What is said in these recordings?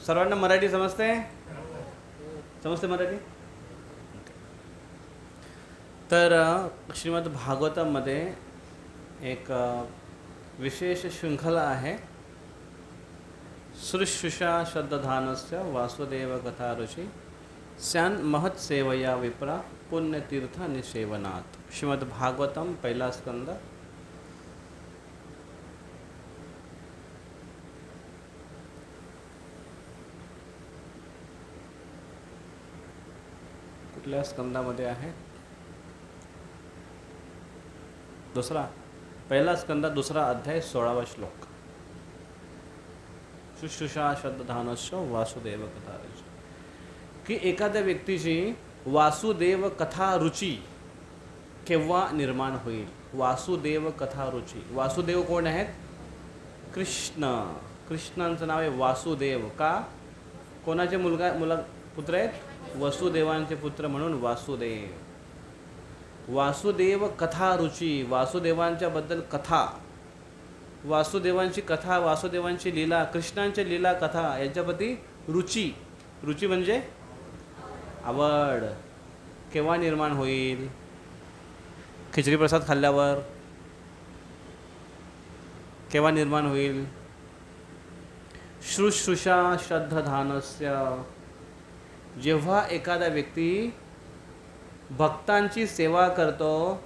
सर्वांना मराठी समजते? समजते मराठी? तर श्रीमद भागवतामध्ये एक विशेष शृंखला आहे. शुश्रूषा श्रद्धाधानस्य वासुदेव कथा रुचि स्यान महत् सेवया विप्रा पुण्यतीर्थ निसेवनात्. श्रीमद भागवतम पहिला स्कंद. कुठल्या स्कंदामध्ये आहे? दुसरा. पहिला स्कंद दुसरा अध्याय 16वा श्लोक. शुश्रूषा श्रद्धाधानस्य वासुदेव कथा रुची. की एखाद्या व्यक्तीची वासुदेव कथा रुची केव्हा निर्माण होईल? वासुदेव कथा रुची. वासुदेव कोण आहेत? कृष्ण. कृष्णांचं नाव आहे वासुदेव. का? कोणाचे पुत्र आहेत? वसुदेवांचे पुत्र म्हणून वासुदेव. वासुदेव कथा रुची. वासुदेवांच्या बद्दल कथा, वासुदेवांची कथा, वासुदेवांची लीला, कृष्णांच्या लीला कथा यांच्याप्रती रुची. रुची म्हणजे आवड. केव्हा निर्माण होईल? खिचडी प्रसाद खाल्ल्यावर. केव्हा निर्माण होईल? शुश्रूषा श्रद्धाधानस्य. जेव्हा एखादा व्यक्ती भक्तांची सेवा करतो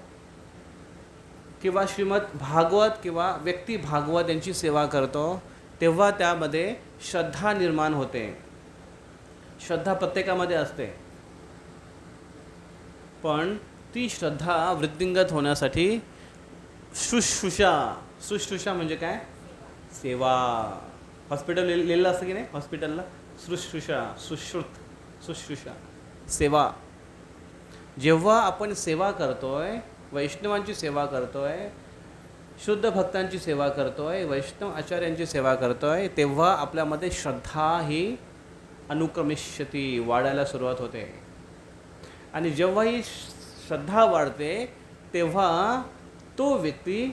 किंवा श्रीमद भागवत किंवा व्यक्ती भागवत यांची सेवा करतो, तेव्हा त्यामध्ये श्रद्धा निर्माण होते. श्रद्धा प्रत्येकामध्ये असते, पण ती श्रद्धा वृद्धिंगत होण्यासाठी शुश्रूषा. शुश्रूषा म्हणजे काय? सेवा. हॉस्पिटल लिहिलेलं असतं की नाही? हॉस्पिटलला शुश्रूषा, शुश्रूषा सेवा. जेव्हा आपण सेवा करतोय, वैष्णवांची सेवा करतोय, शुद्ध भक्तांची सेवा करतोय, वैष्णव आचार्यांची सेवा करतोय, तेव्हा आपल्यामध्ये श्रद्धा ही अनुक्रमिष्यती, वाढायला सुरुवात होते. आणि जेव्हा ही श्रद्धा वाढते तेव्हा तो व्यक्ती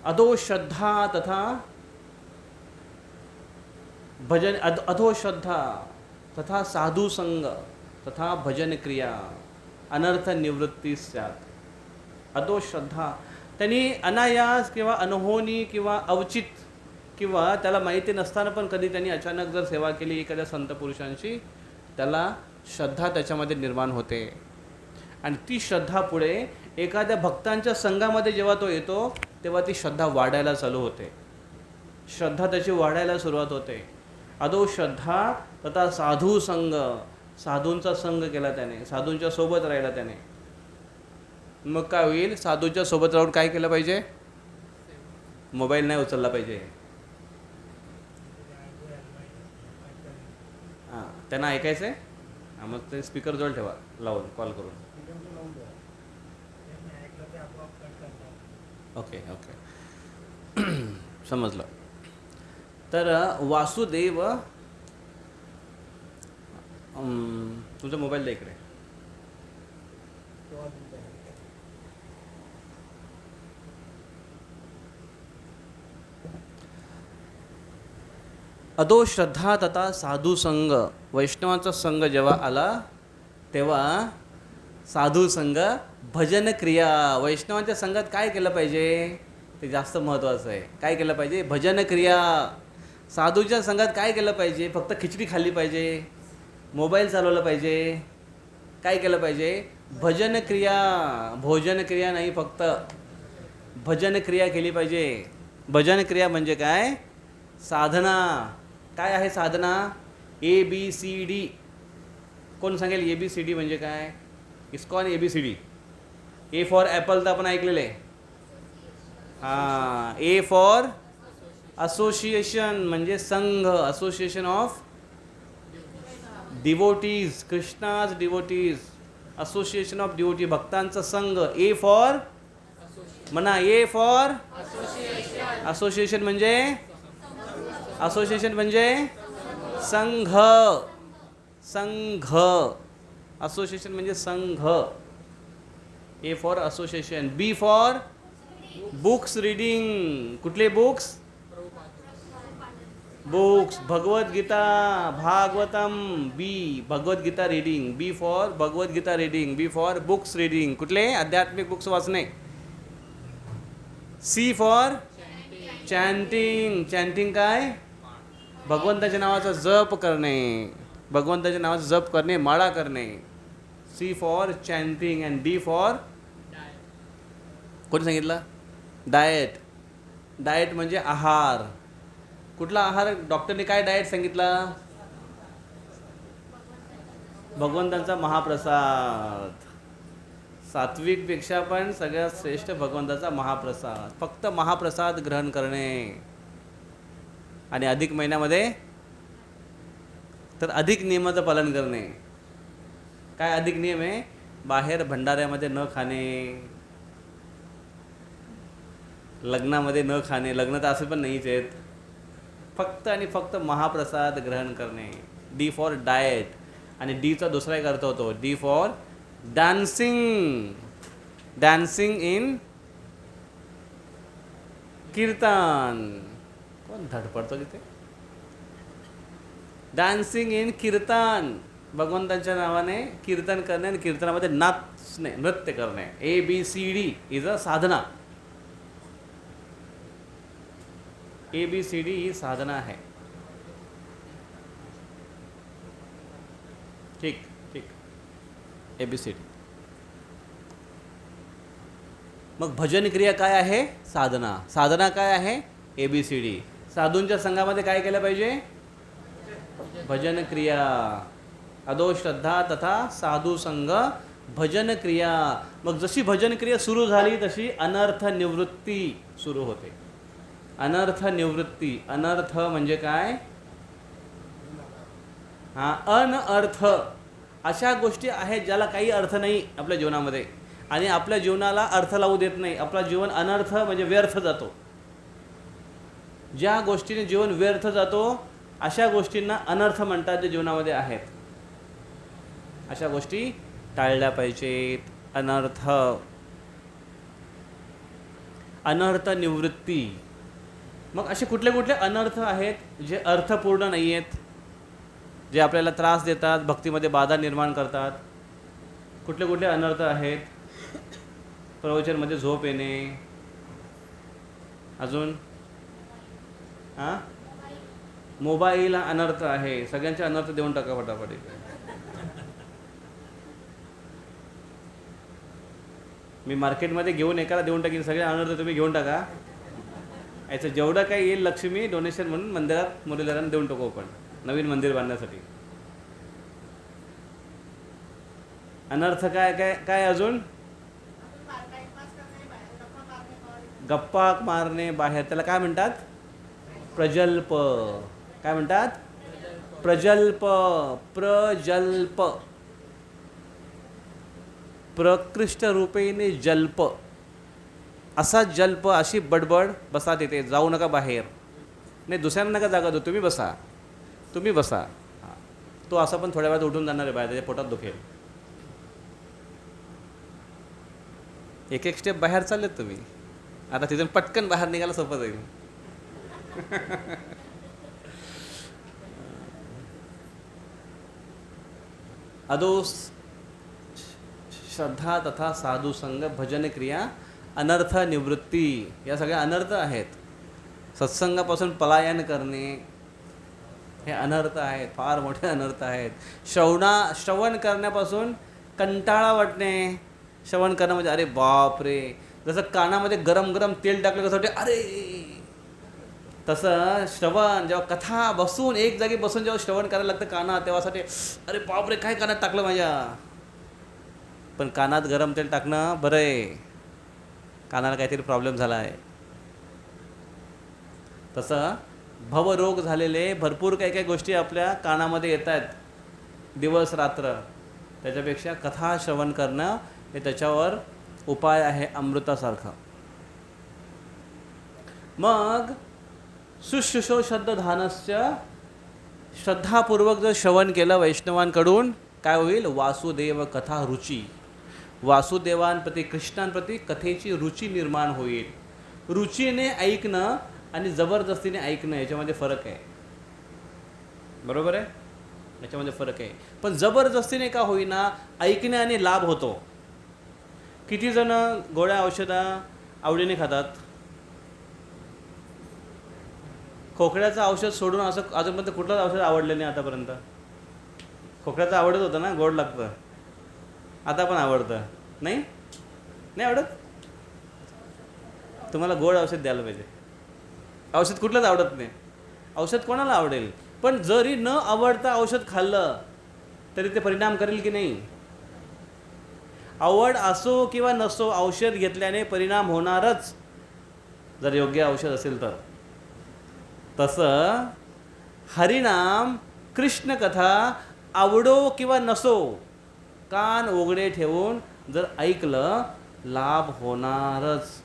अधोश्रद्धा तथा भजन, अधोश्रद्धा तथा साधुसंग तथा भजन क्रिया अनर्थ निवृत्ती स्यात्. अधोश्रद्धा त्यांनी अनायास किंवा अनहोनी किंवा अवचित किंवा त्याला माहिती नसताना पण कधी त्यांनी अचानक जर सेवा केली एखाद्या संत पुरुषांची, त्याला श्रद्धा त्याच्यामध्ये निर्माण होते. आणि ती श्रद्धा पुढे एखाद्या भक्तांच्या संघामध्ये जेव्हा तो येतो तेव्हा ती श्रद्धा वाढायला चालू होते. श्रद्धा त्याची वाढायला सुरुवात होते. अधोश्रद्धा तथा साधू संघ. साधूंचा संघ केला त्याने, साधूंच्या सोबत राहिला त्याने. मग काय होईल? साधूंच्या सोबत राहून काय केलं पाहिजे? मोबाईल नाही उचलला पाहिजे. हां, त्यांना ऐकायचं आहे. हां, मग ते स्पीकर जवळ ठेवा लावून, कॉल करून. ओके ओके समजलं. तर वासुदेव, तुमचा मोबाईल द्या इकडे. अधोश्रद्धा तथा साधू संघ. वैष्णवांचा संघ जेव्हा आला तेव्हा साधू संघ, भजन क्रिया. वैष्णवांच्या संघात काय केलं पाहिजे ते जास्त महत्त्वाचं आहे. काय केलं पाहिजे? भजन क्रिया. साधूच्या संघात काय केलं पाहिजे? फक्त खिचडी खाल्ली पाहिजे, मोबाईल चालवला पाहिजे. काय केलं पाहिजे? भजन क्रिया. भोजन क्रिया नाही, फक्त भजन क्रिया केली पाहिजे. भजन क्रिया म्हणजे काय? साधना. काय आहे साधना? ABCD. कोण सांगेल ABCD म्हणजे काय? ISKCON ABCD. A for Apple तर आपण ऐकलेलं आहे. हां, A फॉर असोसिएशन म्हणजे संघ. Association of devotees, Krishna's devotees. Association of devotee, भक्तांचा संघ. A फॉर म्हणा, A फॉर असोसिएशन म्हणजे, असोसिएशन म्हणजे संघ. संघ. असोसिएशन म्हणजे संघ. A for association. B for books reading. कुठले books? Books, Bhagavad Gita, Bhagavatam. B Bhagavad Gita reading, B for Bhagavad Gita reading, B for books reading. कुठले? आध्यात्मिक बुक्स वाचणे. C for chanting. चॅन्टिंग काय? भगवंताच्या नावाचा जप करणे. भगवंताच्या नावाचा जप करणे, माळा करणे. C for chanting and D for कोणी सांगितलं? डाएट. डाएट म्हणजे आहार. कुठला आहार? डॉक्टरने काय डाएट सांगितला? भगवंतांचा महाप्रसाद. सात्विकपेक्षा पण सगळ्यात श्रेष्ठ भगवंताचा महाप्रसाद. फक्त महाप्रसाद ग्रहण करणे. आणि अधिक महिन्यामध्ये तर अधिक नियमाचं पालन करणे. काय अधिक नियम आहे? बाहेर भंडाऱ्यामध्ये न खाणे, लग्नामध्ये न खाणे. लग्न तर असे पण नाहीच आहेत. फक्त आणि फक्त महाप्रसाद ग्रहण करणे. D for diet. आणि डीचा दुसरा एक अर्थ होतो, D for dancing. Dancing in kirtan. कोण धडपडतो तिथे? Dancing in kirtan. भगवंतांच्या नावाने कीर्तन करणे आणि कीर्तनामध्ये नाचणे, नृत्य करणे. ABCD is a Sadhana. ABCD ही साधना आहे. ठीक ठीक. ABCD. मग भजन क्रिया काय आहे? साधना. साधना काय आहे? ABCD. साधूंच्या संघामध्ये काय केलं पाहिजे? भजन क्रिया. अधो श्रद्धा तथा साधू संघ भजन क्रिया. मग जशी भजन क्रिया सुरू झाली तशी अनर्थ निवृत्ती सुरू होते. अनर्थ निवृत्ती. अनर्थ म्हणजे काय? अनर्थ. अशा गोष्टी आहेत ज्याला काही अर्थ नाही आपल्या जीवनामध्ये आणि आपल्या जीवनाला अर्थ लावू देत नाही. आपला जीवन अनर्थ म्हणजे व्यर्थ जातो. ज्या गोष्टीने जीवन व्यर्थ जातो अशा गोष्टींना अनर्थ म्हणतात जे जीवनामध्ये आहेत. अशा गोष्टी टाळल्या पाहिजेत. अनर्थ. अनर्थ निवृत्ती. मग असे कुठले कुठले अनर्थ आहेत जे अर्थपूर्ण नाही आहेत, जे आपल्याला त्रास देतात, भक्तीमध्ये बाधा निर्माण करतात? कुठले कुठले अनर्थ आहेत? प्रवचनमध्ये झोप येणे. अजून मोबाईल हा अनर्थ आहे. सगळ्यांचे अनर्थ देऊन टाका फटाफट. मी मार्केटमध्ये घेऊन एकाला देऊन टाकीन. सगळे अनर्थ तुम्ही घेऊन टाका. याचं जेवढं काही येईल लक्ष्मी डोनेशन म्हणून मंदिरात मुलीलांना देऊन टाकू आपण नवीन मंदिर बांधण्यासाठी. अनर्थ काय काय काय? अजून गप्पा मारणे बाहेर. त्याला काय म्हणतात? प्रजल्प. काय म्हणतात? प्रजल्प. प्रजल्प. प्रकृष्ट रूपेने जल्प. असा जल्प, अशी बडबड. बसा तिथे, जाऊ नका बाहेर. नाही, दुसऱ्यांना नका जागा दो. तुम्ही बसा. तुम्ही बसा. तो असा पण थोड्या वेळात उठून जाणार आहे बाहेर. त्याच्या पोटात दुखेल. एक एक स्टेप बाहेर चाललेत तुम्ही. आता तिथून पटकन बाहेर निघायला सोपं जाईल. अदो श्रद्धा तथा साधू संघ भजन क्रिया अनर्थ निवृत्ती. या सगळ्या अनर्थ आहेत. सत्संगापासून पलायन करणे हे अनर्थ आहेत. फार मोठे अनर्थ आहेत. श्रवण करण्यापासून कंटाळा वाटणे. श्रवण करणं म्हणजे अरे बाप रे, जसं कानामध्ये गरम गरम तेल टाकलं कसं वाटते अरे, तसं श्रवण जेव्हा कथा बसून एक जागी बसून जेव्हा श्रवण करायला लागतं कानात, तेव्हासाठी अरे बाप रे काय कानात टाकलं माझ्या. पण कानात गरम तेल टाकणं बरं आहे. कानाला काहीतरी प्रॉब्लेम झाला आहे. तसं भवरोग झालेले भरपूर काही काही गोष्टी आपल्या कानामध्ये येत आहेत दिवस रात्र. त्याच्यापेक्षा कथा श्रवण करणं हे त्याच्यावर उपाय आहे अमृतासारखा. मग शुश्रूषोषध्धानस्य, श्रद्धापूर्वक जर श्रवण केलं वैष्णवांकडून काय होईल? वासुदेव कथा रुची. वासुदेवांप्रती, कृष्णांप्रती कथेची रुची निर्माण होईल. रुचीने ऐकणं आणि जबरदस्तीने ऐकणं याच्यामध्ये फरक आहे. बरोबर आहे, याच्यामध्ये फरक आहे. पण जबरदस्तीने का होईना ऐकण्याने लाभ होतो. किती जण गोळ्या औषधं आवडीने खातात? खोकल्याचं औषध सोडून असं अजूनपर्यंत कुठलंच औषध आवडलं नाही आतापर्यंत. खोकल्याचं आवडत होतं ना, गोड लागतं, आता पण आवडतं नाही? नाही आवडत? तुम्हाला गोड औषध द्यायला पाहिजे. औषध कुठलंच आवडत नाही. औषध कोणाला आवडेल? पण जरी न आवडता औषध खाल्लं तरी ते परिणाम करेल की नाही? आवड असो किंवा नसो, औषध घेतल्याने परिणाम होणारच, जर योग्य औषध असेल तर. तसं हरिनाम, कृष्णकथा आवडो किंवा नसो, कान उघडे ठेवून जर ऐकलं, लाभ होणारच.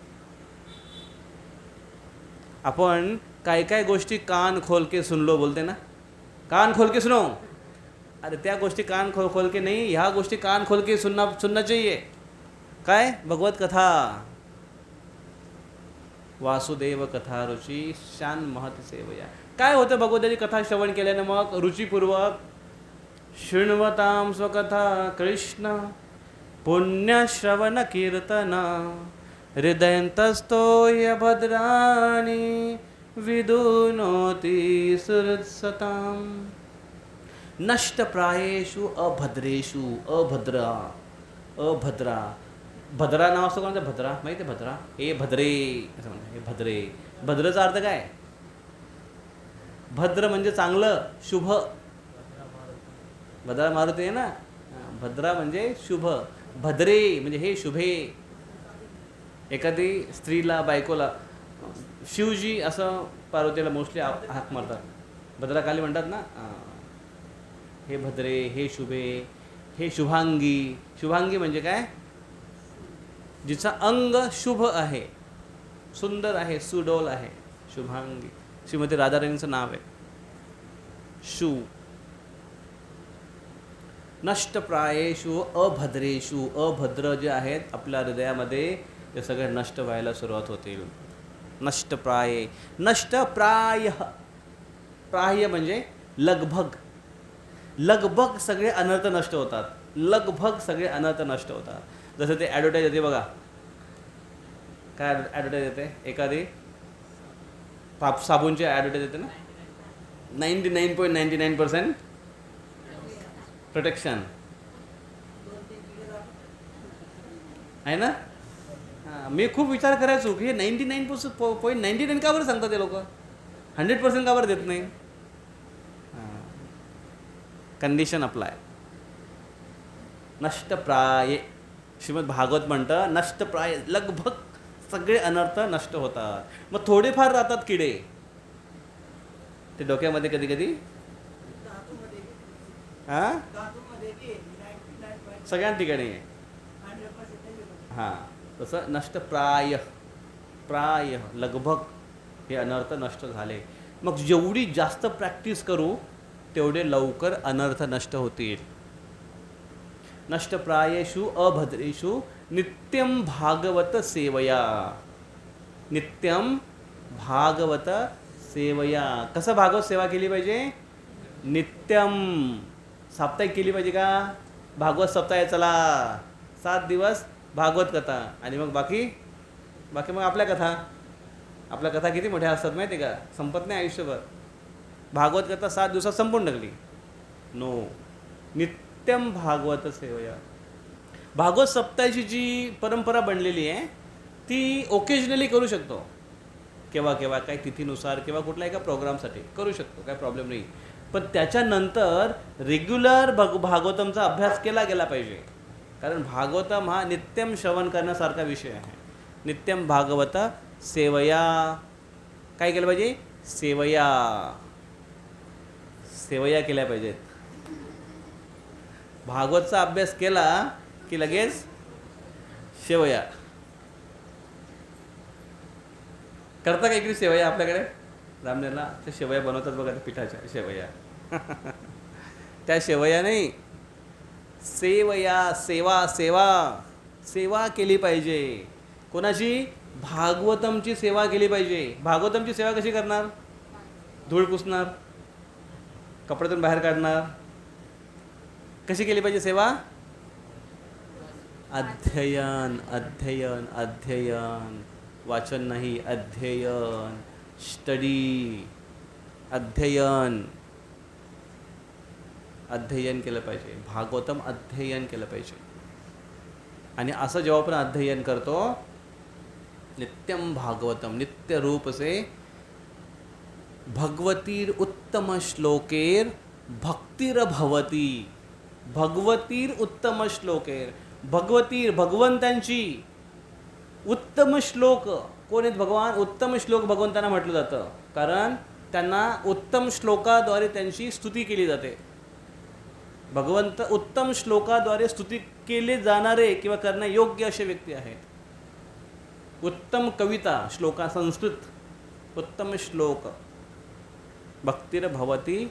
आपण काय काय गोष्टी कान खोल के सुन लो बोलते ना, कान खोल के सुनो. अरे त्या गोष्टी कान खोल के नहीं, ह्या गोष्टी कान खोल के सुनना चाहिए. काय? भगवत कथा, वासुदेव कथा रुची शान महत सेवया. काय होतं भगवद्गीतेची कथा श्रवण केल्याने? मग रुचिपूर्वक शृण्वतां स्वकथा कृष्ण पुण्यश्रवण कीर्तन हृदयन्तस्थोय भद्राणि विदुनोति सुरसतां. नष्टप्रायेषु अभद्रेषु, अभद्रा भद्रा नाव असतं कोणाचं? भद्रा माहिती आहे? भद्रा, हे भद्रे असं म्हणतात, हे भद्रे. भद्रचा अर्थ काय? भद्र म्हणजे चांगलं, शुभ. भद्रा मारुती आहे ना, भद्रा म्हणजे शुभ. भद्रे म्हणजे हे शुभे. एखादी स्त्रीला, बायकोला शिवजी असं पार्वतीला मोस्टली हाक मारतात, भद्राकाली म्हणतात ना. हे भद्रे, हे शुभे, हे शुभांगी. शुभांगी म्हणजे काय? जिचा अंग शुभ आहे, सुंदर आहे, सुडोल आहे, शुभांगी. श्रीमती राधाराणींचं नाव आहे शू. नष्टप्रायेषु अभद्रेषु, अभद्र जे आहेत आपल्या हृदयामध्ये, ते सगळे नष्ट व्हायला सुरुवात होतील. नष्टप्राये, नष्टप्राय, प्राय म्हणजे लगभग. लगभग सगळे अनर्थ नष्ट होतात, लगभग सगळे अनर्थ नष्ट होतात. जसं ते ॲडव्हर्टाईज येते बघा, काय ॲडव्हर्टाईज येते? एखादी साबूनची ॲडव्हर्टाईज येते ना, 99.99% प्रोटेक्शन आहे ना. मी खूप विचार करायचो की हे 99.99 का बरं सांगतात ते लोक, 100% का बरं देत नाही? Condition apply. नष्टप्राय, श्रीमद भागवत म्हणतं नष्टप्राय, लगभग सगळे अनर्थ नष्ट होतात. मग थोडेफार राहतात किडे, ते डोक्यामध्ये कधी कधी, सगळ्या ठिकाणी आहे. हां, तसं नष्टप्राय, प्राय लगभग हे अनर्थ नष्ट झाले. मग जेवढी जास्त प्रॅक्टिस करू तेवढे लवकर अनर्थ नष्ट होतील. नष्टप्रायेषु अभद्रेषु नित्यं भागवत सेवया. नित्यं भागवत सेवया. कसं भागवत सेवा केली पाहिजे? नित्यम. साप्ताहिक केली पाहिजे का? भागवत सप्ताह आहे, चला 7 दिवस भागवत कथा, आणि मग बाकी मग आपल्या कथा किती मोठ्या असतात माहिती आहे का? संपत नाही आयुष्यभर. भागवत कथा 7 दिवसात संपून टाकली. नो, नित्यम भागवत सेवया. भागवत सप्ताहाची जी परंपरा बनलेली आहे ती ओकेजनली करू शकतो, केव्हा केव्हा काही तिथीनुसार किंवा कुठल्या एका प्रोग्रामसाठी करू शकतो, काय प्रॉब्लेम नाही. पण त्याच्यानंतर रेग्युलर भागवतमचा अभ्यास केला गेला पाहिजे, कारण भागवतम हा नित्यम श्रवण करण्यासारखा विषय आहे. नित्यम भागवत सेवया. काय केलं पाहिजे? सेवया केल्या पाहिजेत. भागवतचा अभ्यास केला की लगेच शेवया करता. का इकडे शेवया आपल्याकडे रामनेरला त्या शेवया बनवतात बघा, त्या पिठाच्या शेवया. त्या शेवया नाही, सेवया. सेवा केली पाहिजे. कोणाची? भागवतमची सेवा केली पाहिजे. भागवतमची सेवा कशी करणार? धूळ पुसणार, कपड्यातून बाहेर काढणार. कशी केली पाहिजे सेवा? अध्ययन अध्ययन अध्ययन. वाचन नाही, अध्ययन. स्टडी, अध्ययन. अध्ययन केलं पाहिजे. भागवतम अध्ययन केलं पाहिजे. आणि असं जेव्हा आपण अध्ययन करतो, नित्यम भागवतम, नित्य रूप से भगवतीर उत्तम श्लोकेर भक्तिर भवती. भगवतीर उत्तम श्लोकेर. भगवतीर, भगवंतांची. उत्तम श्लोक. कोण आहेत भगवान? उत्तम श्लोक भगवंतांना म्हटलं जातं, कारण त्यांना उत्तम श्लोकाद्वारे त्यांची स्तुती केली जाते. भगवंत उत्तम श्लोकाद्वारे स्तुती केले जाणारे किंवा करण्यायोग्य असे व्यक्ती आहेत. उत्तम कविता, श्लोका, संस्कृत उत्तम श्लोक. भक्तीर भवती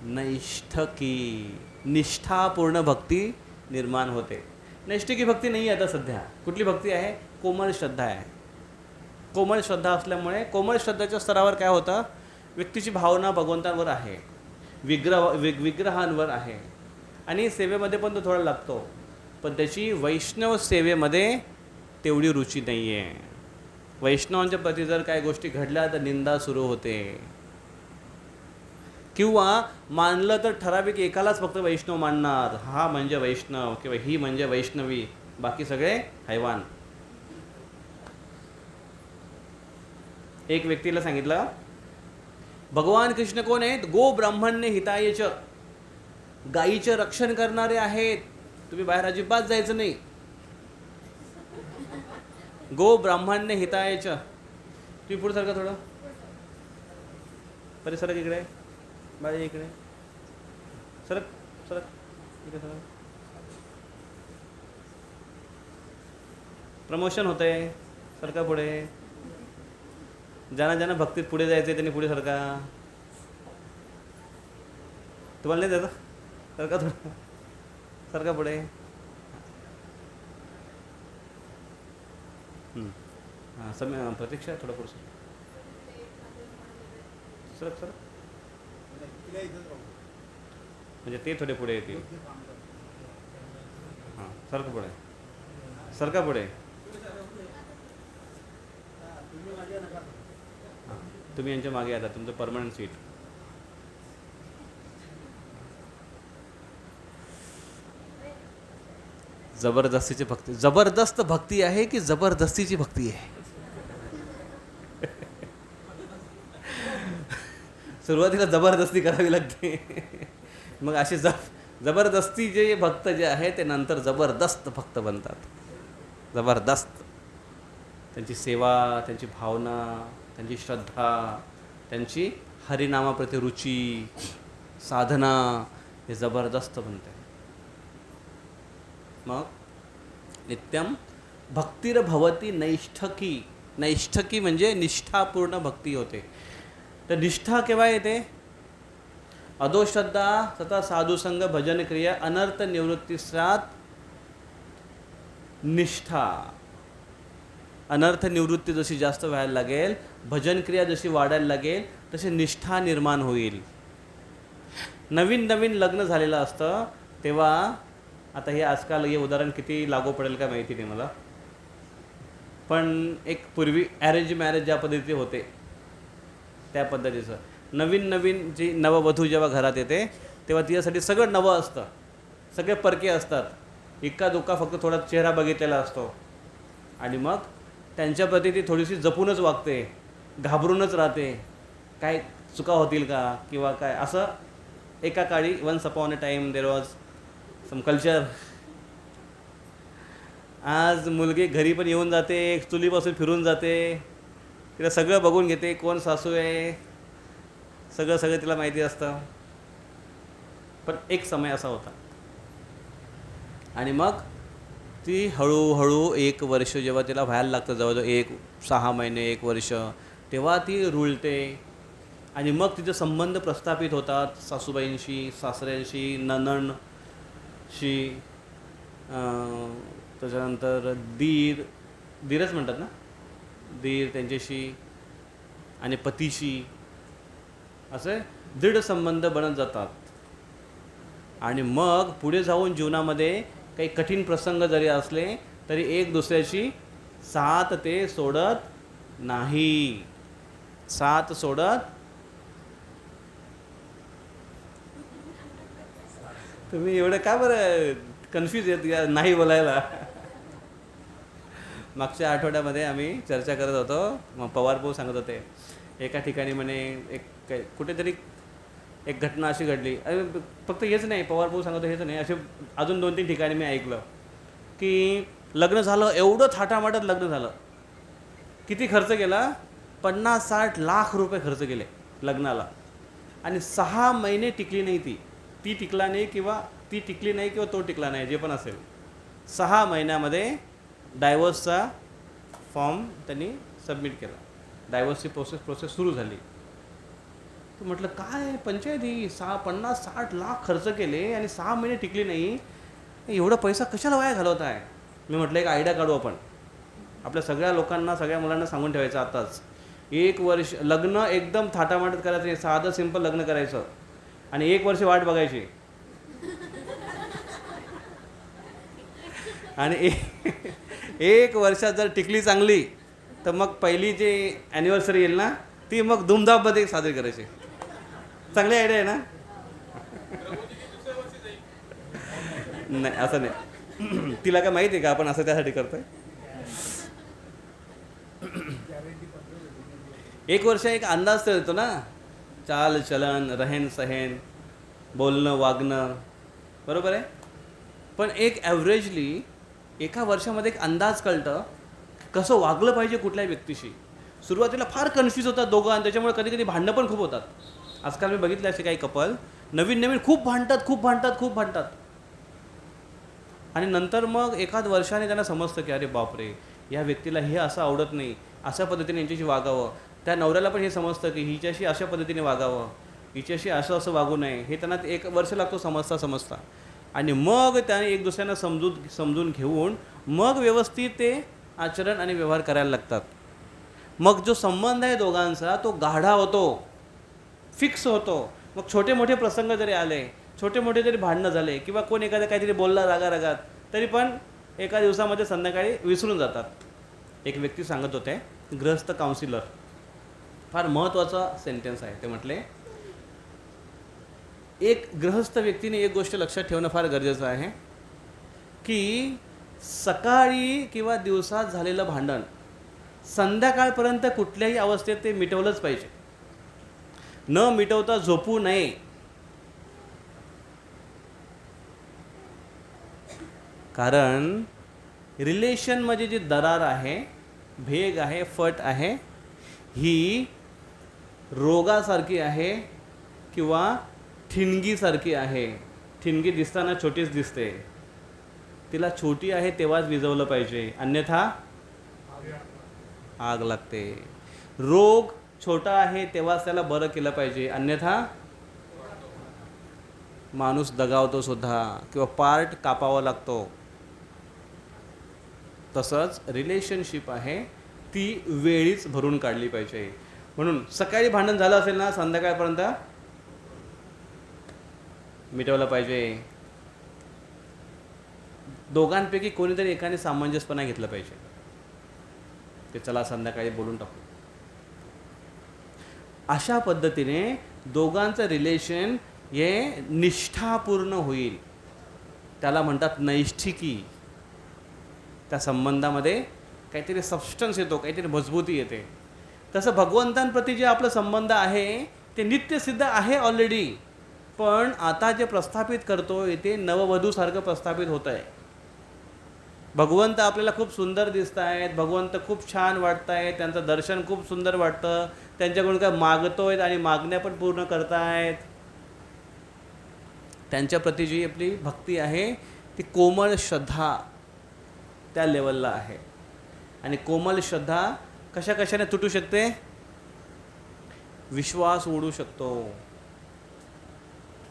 नैष्ठकी. निष्ठापूर्ण भक्ती निर्माण होते. नैष्ठिकी भक्ती नाही आहे आता सध्या. कुठली भक्ती आहे? कोमल श्रद्धा आहे. कोमल श्रद्धा असल्यामुळे कोमल श्रद्धाच्या स्तरावर काय होतं? व्यक्तीची भावना भगवंतांवर आहे, विग्रहांवर आहे, आणि सेवेमध्ये पण तो थोडा लागतो, पण त्याची वैष्णव सेवेमध्ये तेवढी रुची नाही आहे. वैष्णवांच्या प्रती जर काही गोष्टी घडल्या तर निंदा सुरू होते, किंवा मानलं तर ठराविक एकालाच फक्त वैष्णव मानणार. हा म्हणजे वैष्णव किंवा ही म्हणजे वैष्णवी, बाकी सगळे हैवान. एक व्यक्तीला सांगितलं, भगवान कृष्ण कोण आहेत? गो ब्राह्मण्य हितायच. गायीचे रक्षण करणारे आहेत. तुम्ही बाहेर अजिबात जायचं नाही. गो ब्राह्मण्य हितायच. तुम्ही पुढे सरका थोडं. परिसरक इकडे, बाळी इकडे सरक, सरक इकडे सरक. प्रमोशन होतंय, सरका पुढे. ज्यांना ज्यांना भक्तीत पुढे जायचं त्यांनी पुढे सरका. तुम्हाला नाही जायचं? सरका थोडं, सरका पुढे. हां, समय प्रतीक्षा थोडं पुढे सरक, सरक. म्हणजे ते थोडे पुढे येतील. हां, सरका पुढे, सरका पुढे. तुम्ही यांच्या मागे आता, तुमचं परमनंट सीट. जबरदस्तीची भक्ती. जबरदस्त भक्ती आहे की जबरदस्तीची भक्ती आहे? सुरुवातीला जबरदस्ती करावी लागते, मग असे जबरदस्ती जे भक्त जे आहे ते नंतर जबरदस्त भक्त बनतात. जबरदस्त. त्यांची सेवा, त्यांची भावना, त्यांची श्रद्धा, त्यांची हरिनामाप्रती रुची, साधना हे जबरदस्त बनते. मग नित्यम भक्तिर भवती नैष्ठकी. नैष्ठकी म्हणजे निष्ठापूर्ण भक्ती होते. तर निष्ठा केव्हा येते? अधोश्रद्धा तथा साधुसंग भजन क्रिया अनर्थ निवृत्तीसात निष्ठा. अनर्थ निवृत्ती जशी जास्त व्हायला लागेल, भजन क्रिया जशी वाढायला लागेल, तशी निष्ठा निर्माण होईल. नवीन नवीन लग्न झालेलं असतं तेव्हा, आता हे आजकाल हे उदाहरण किती लागू पडेल का माहिती नाही मला, पण एक पूर्वी अरेंज मॅरेज ज्या पद्धतीचे होते त्या पद्धतीचं, नवीन नवीन जी नववधू जेव्हा घरात येते तेव्हा तिच्यासाठी सगळं नवं असतं, सगळे परके असतात. इक्का दुक्का फक्त थोडा चेहरा बघितलेला असतो, आणि मग त्यांच्याप्रती ती थोडीशी जपूनच वागते, घाबरूनच राहते, काय चुका होतील का किंवा काय असं. एका काळी once upon a time there was some culture. आज मुलगी घरी पण येऊन जाते, चुलीपासून फिरून जाते, तिला सगळं बघून घेते, कोण सासू आहे सगळं सगळं तिला माहिती असतं. पण एक समय असा होता, आणि मग ती हळूहळू 1 वर्ष जेव्हा तिला व्हायला लागतं, जवळजवळ 6 महिने 1 वर्ष, तेव्हा ती रुळते, आणि मग तिचे संबंध प्रस्थापित होतात सासूबाईंशी, सासऱ्यांशी, नणंदशी, त्याच्यानंतर दीरच म्हणतात ना, दीर त्यांच्याशी, आणि पतीशी. असे दृढ संबंध बनत जातात. आणि मग पुढे जाऊन जीवनामध्ये काही कठीण प्रसंग जरी असले तरी एक दुसऱ्याची साथ ते सोडत नाही. साथ सोडत. तुम्ही एवढं का बरं कन्फ्यूज येत नाही बोलायला? मागच्या आठवड्यामध्ये आम्ही चर्चा करत होतो. मग पवार भाऊ सांगत होते एका ठिकाणी म्हणे एक कुठेतरी एक घटना अशी घडली. फक्त हेच नाही, पवार भाऊ सांगत हेच नाही, असे अजून 2-3 ठिकाणी मी ऐकलं की लग्न झालं, एवढं थाटामाटात लग्न झालं. किती खर्च केला? 50-60 लाख रुपये खर्च केले लग्नाला. आणि 6 महिने टिकली नाही ती टिकला नाही किंवा ती टिकली नाही किंवा तो टिकला नाही, जे पण असेल. 6 महिन्यामध्ये डायव्होर्सचा फॉर्म त्यांनी सबमिट केला. डायव्होर्सची प्रोसेस सुरू झाली. तर म्हटलं काय पंचायत ही, 50-60 लाख खर्च केले आणि 6 महिने टिकली नाही, एवढा पैसा कशाला वाया घालवत आहे? मी म्हटलं एक आयडिया काढू आपण. आपल्या सगळ्या लोकांना, सगळ्या मुलांना सांगून ठेवायचं आताच. 1 वर्ष लग्न एकदम थाटामाटात करायचं नाही, साधं सिंपल लग्न करायचं आणि 1 वर्ष वाट बघायची. आणि 1 वर्षात जर टिकली चांगली तर मग पहिली जे ॲनिव्हर्सरी येईल ना ती मग धूमधाममध्ये साजरी करायची. चांगली आयडिया आहे ना? नाही असं नाही. तिला काय माहिती आहे का आपण असं त्यासाठी करतोय? 1 वर्ष एक अंदाज तर येतो ना, चाल चलन, रहन सहन, बोलणं वागणं, बरोबर आहे. पण एक ॲव्हरेजली एका वर्षामध्ये एक अंदाज कळतं कसं वागलं पाहिजे कुठल्याही व्यक्तीशी. सुरुवातीला फार कन्फ्यूज होतात दोघं आणि त्याच्यामुळे कधी कधी भांडणं पण खूप होतात. आजकाल मी बघितले असे काही कपल नवीन खूप भांडतात आणि नंतर मग एखाद वर्षाने त्यांना समजतं की अरे बापरे, या व्यक्तीला हे असं आवडत नाही, अशा पद्धतीने यांच्याशी वागावं. त्या नवऱ्याला पण हे समजतं की हिच्याशी अशा पद्धतीने वागावं, हिच्याशी असं वागू नये. हे त्यांना 1 वर्ष लागतो समजता. आणि मग त्याने एक दुसऱ्यांना समजून घेऊन मग व्यवस्थित ते आचरण आणि व्यवहार करायला लागतात. मग जो संबंध आहे दोघांचा तो गाढा होतो, फिक्स होतो. मग छोटे मोठे प्रसंग जरी आले, छोटे मोठे जरी भांडणं झाले किंवा कोण एखादं काहीतरी बोलला रागात तरी पण एका दिवसामध्ये संध्याकाळी विसरून जातात. एक व्यक्ती सांगत होते, गृहस्थ काउन्सिलर, फार महत्त्वाचा सेंटेन्स आहे. ते म्हटले एक गृहस्थ व्यक्तीने एक गोष्ट लक्षात ठेवणं फार गरजेचं आहे की सकाळी किंवा दिवसात झालेलं भांडण संध्याकाळपर्यंत कुठल्याही अवस्थेत ते मिटवलंच पाहिजे. न मिटवता झोपू नये. कारण रिलेशनमध्ये जी दरार आहे, भेग आहे, फट आहे, ही रोगासारखी आहे किंवा ठिणगीसारखी आहे. ठिणगी दिसताना छोटीच दिसते, तिला छोटी आहे तेव्हाच विझवलं पाहिजे, अन्यथा आग लागते. रोग छोटा आहे तेव्हाच त्याला बरं केलं पाहिजे, अन्यथा माणूस दगावतो सुद्धा किंवा पार्ट कापावा लागतो. तसंच रिलेशनशिप आहे ती वेळीच भरून काढली पाहिजे. म्हणून सकाळी भांडण झालं असेल ना, संध्याकाळपर्यंत मिटवलं पाहिजे. दोघांपैकी कोणीतरी एकाने सामंजस्यपणा घेतला पाहिजे. ते चला संध्याकाळी बोलून टाकू. अशा पद्धतीने दोघांचं रिलेशन हे निष्ठापूर्ण होईल. त्याला म्हणतात नैष्ठिकी. त्या संबंधामध्ये काहीतरी सबस्टन्स येतो, काहीतरी मजबूती येते. तसं भगवंतांप्रती जे आपलं संबंध आहे ते नित्यसिद्ध आहे ऑलरेडी, पण आता जे प्रस्थापित करतोय ते नववधूसारखं प्रस्थापित होत आहे. भगवंत आपल्याला खूप सुंदर दिसत आहेत, भगवंत खूप छान वाटत आहेत, त्यांचं दर्शन खूप सुंदर वाटतं, त्यांच्याकडून काय मागतोय आणि मागण्या पण पूर्ण करतायत. त्यांच्याप्रती जी आपली भक्ती आहे ती कोमल श्रद्धा त्या लेवलला आहे. आणि कोमल श्रद्धा कशाने तुटू शकते? विश्वास उडू शकतो,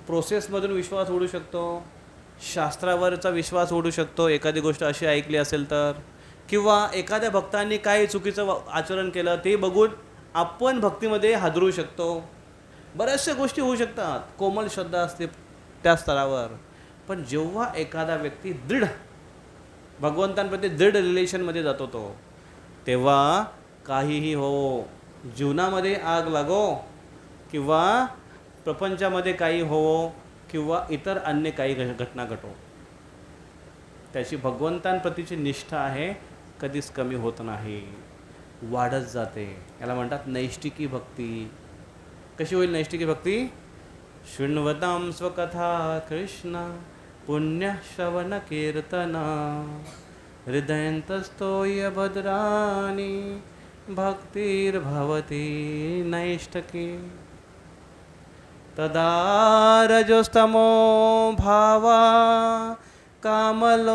प्रोसेसमधून विश्वास उडू शकतो, शास्त्रावरचा विश्वास उडू शकतो एखादी गोष्ट अशी ऐकली असेल तर, किंवा एखाद्या भक्तांनी काही चुकीचं आचरण केलं ते बघून आपण भक्तीमध्ये हादरू शकतो. बऱ्याचशा गोष्टी होऊ शकतात, कोमल श्रद्धा असते त्या स्तरावर. पण जेव्हा एखादा व्यक्ती दृढ भगवंतांप्रती दृढ रिलेशनमध्ये जातो तो, तेव्हा काहीही हो, जीवनामध्ये आग लागो किंवा प्रपंचामध्ये काही हो किंवा इतर अन्य काही घटना घटो, त्याची भगवंतांप्रतीची निष्ठा आहे कधीच कमी होत नाही, वाढत जाते. याला म्हणतात नैष्टिकी भक्ती. कशी होईल नैष्टिकी भक्ती? शृण्वतां स्वकथा कृष्ण पुण्यश्रवण कीर्तन हृदयन्तस्तोय भद्राणि भक्तिर्भवति नैष्टकी. तदा रजोस्तमो भावा कामलोभादयशये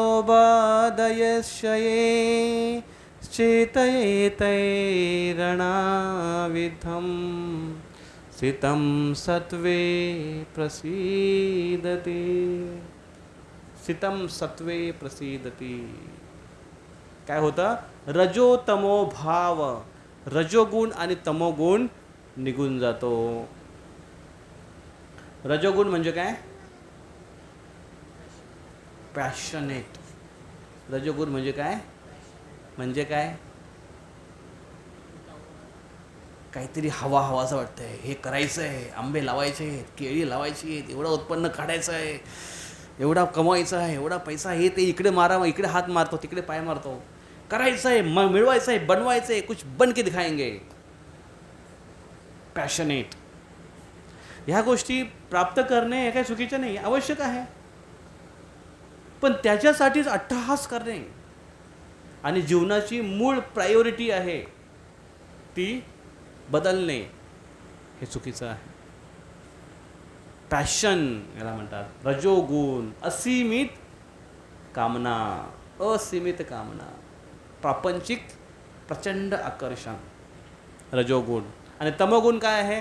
चेतयेतैरणाविधं स्थितं सत्वे प्रसीदति. स्थितं सत्वे प्रसीदति. काय होतं? रजोतमो भाव, रजोगुण आणि तमोगुण निघून जातो. रजोगुण म्हणजे काय? पॅशनेट. रजोगुण म्हणजे काय? म्हणजे काय? काहीतरी हवा हवाचं वाटतंय, हे करायचं आहे, आंबे लावायचे आहेत, केळी लावायची आहेत, एवढं उत्पन्न काढायचं आहे, एवढा कमवायचा आहे, एवढा पैसा, हे ते इकडे मारा, इकडे हात मारतो, तिकडे पाय मारतो, करायचं आहे, मिळवायचं आहे, बनवायचं आहे, कुछ बन के दिखाएंगे. पॅशनेट. ह्या गोष्टी प्राप्त करणे हे काही चुकीचं नाही, आवश्यक आहे. पण त्याच्यासाठीच अट्टहास करणे आणि जीवनाची मूळ प्रायोरिटी आहे ती बदलणे हे चुकीचं आहे. पॅशन याला म्हणतात. रजोगुण, असीमित कामना, असीमित कामना, प्रापंचिक प्रचंड आकर्षण, रजोगुण. आणि तमोगुण काय आहे?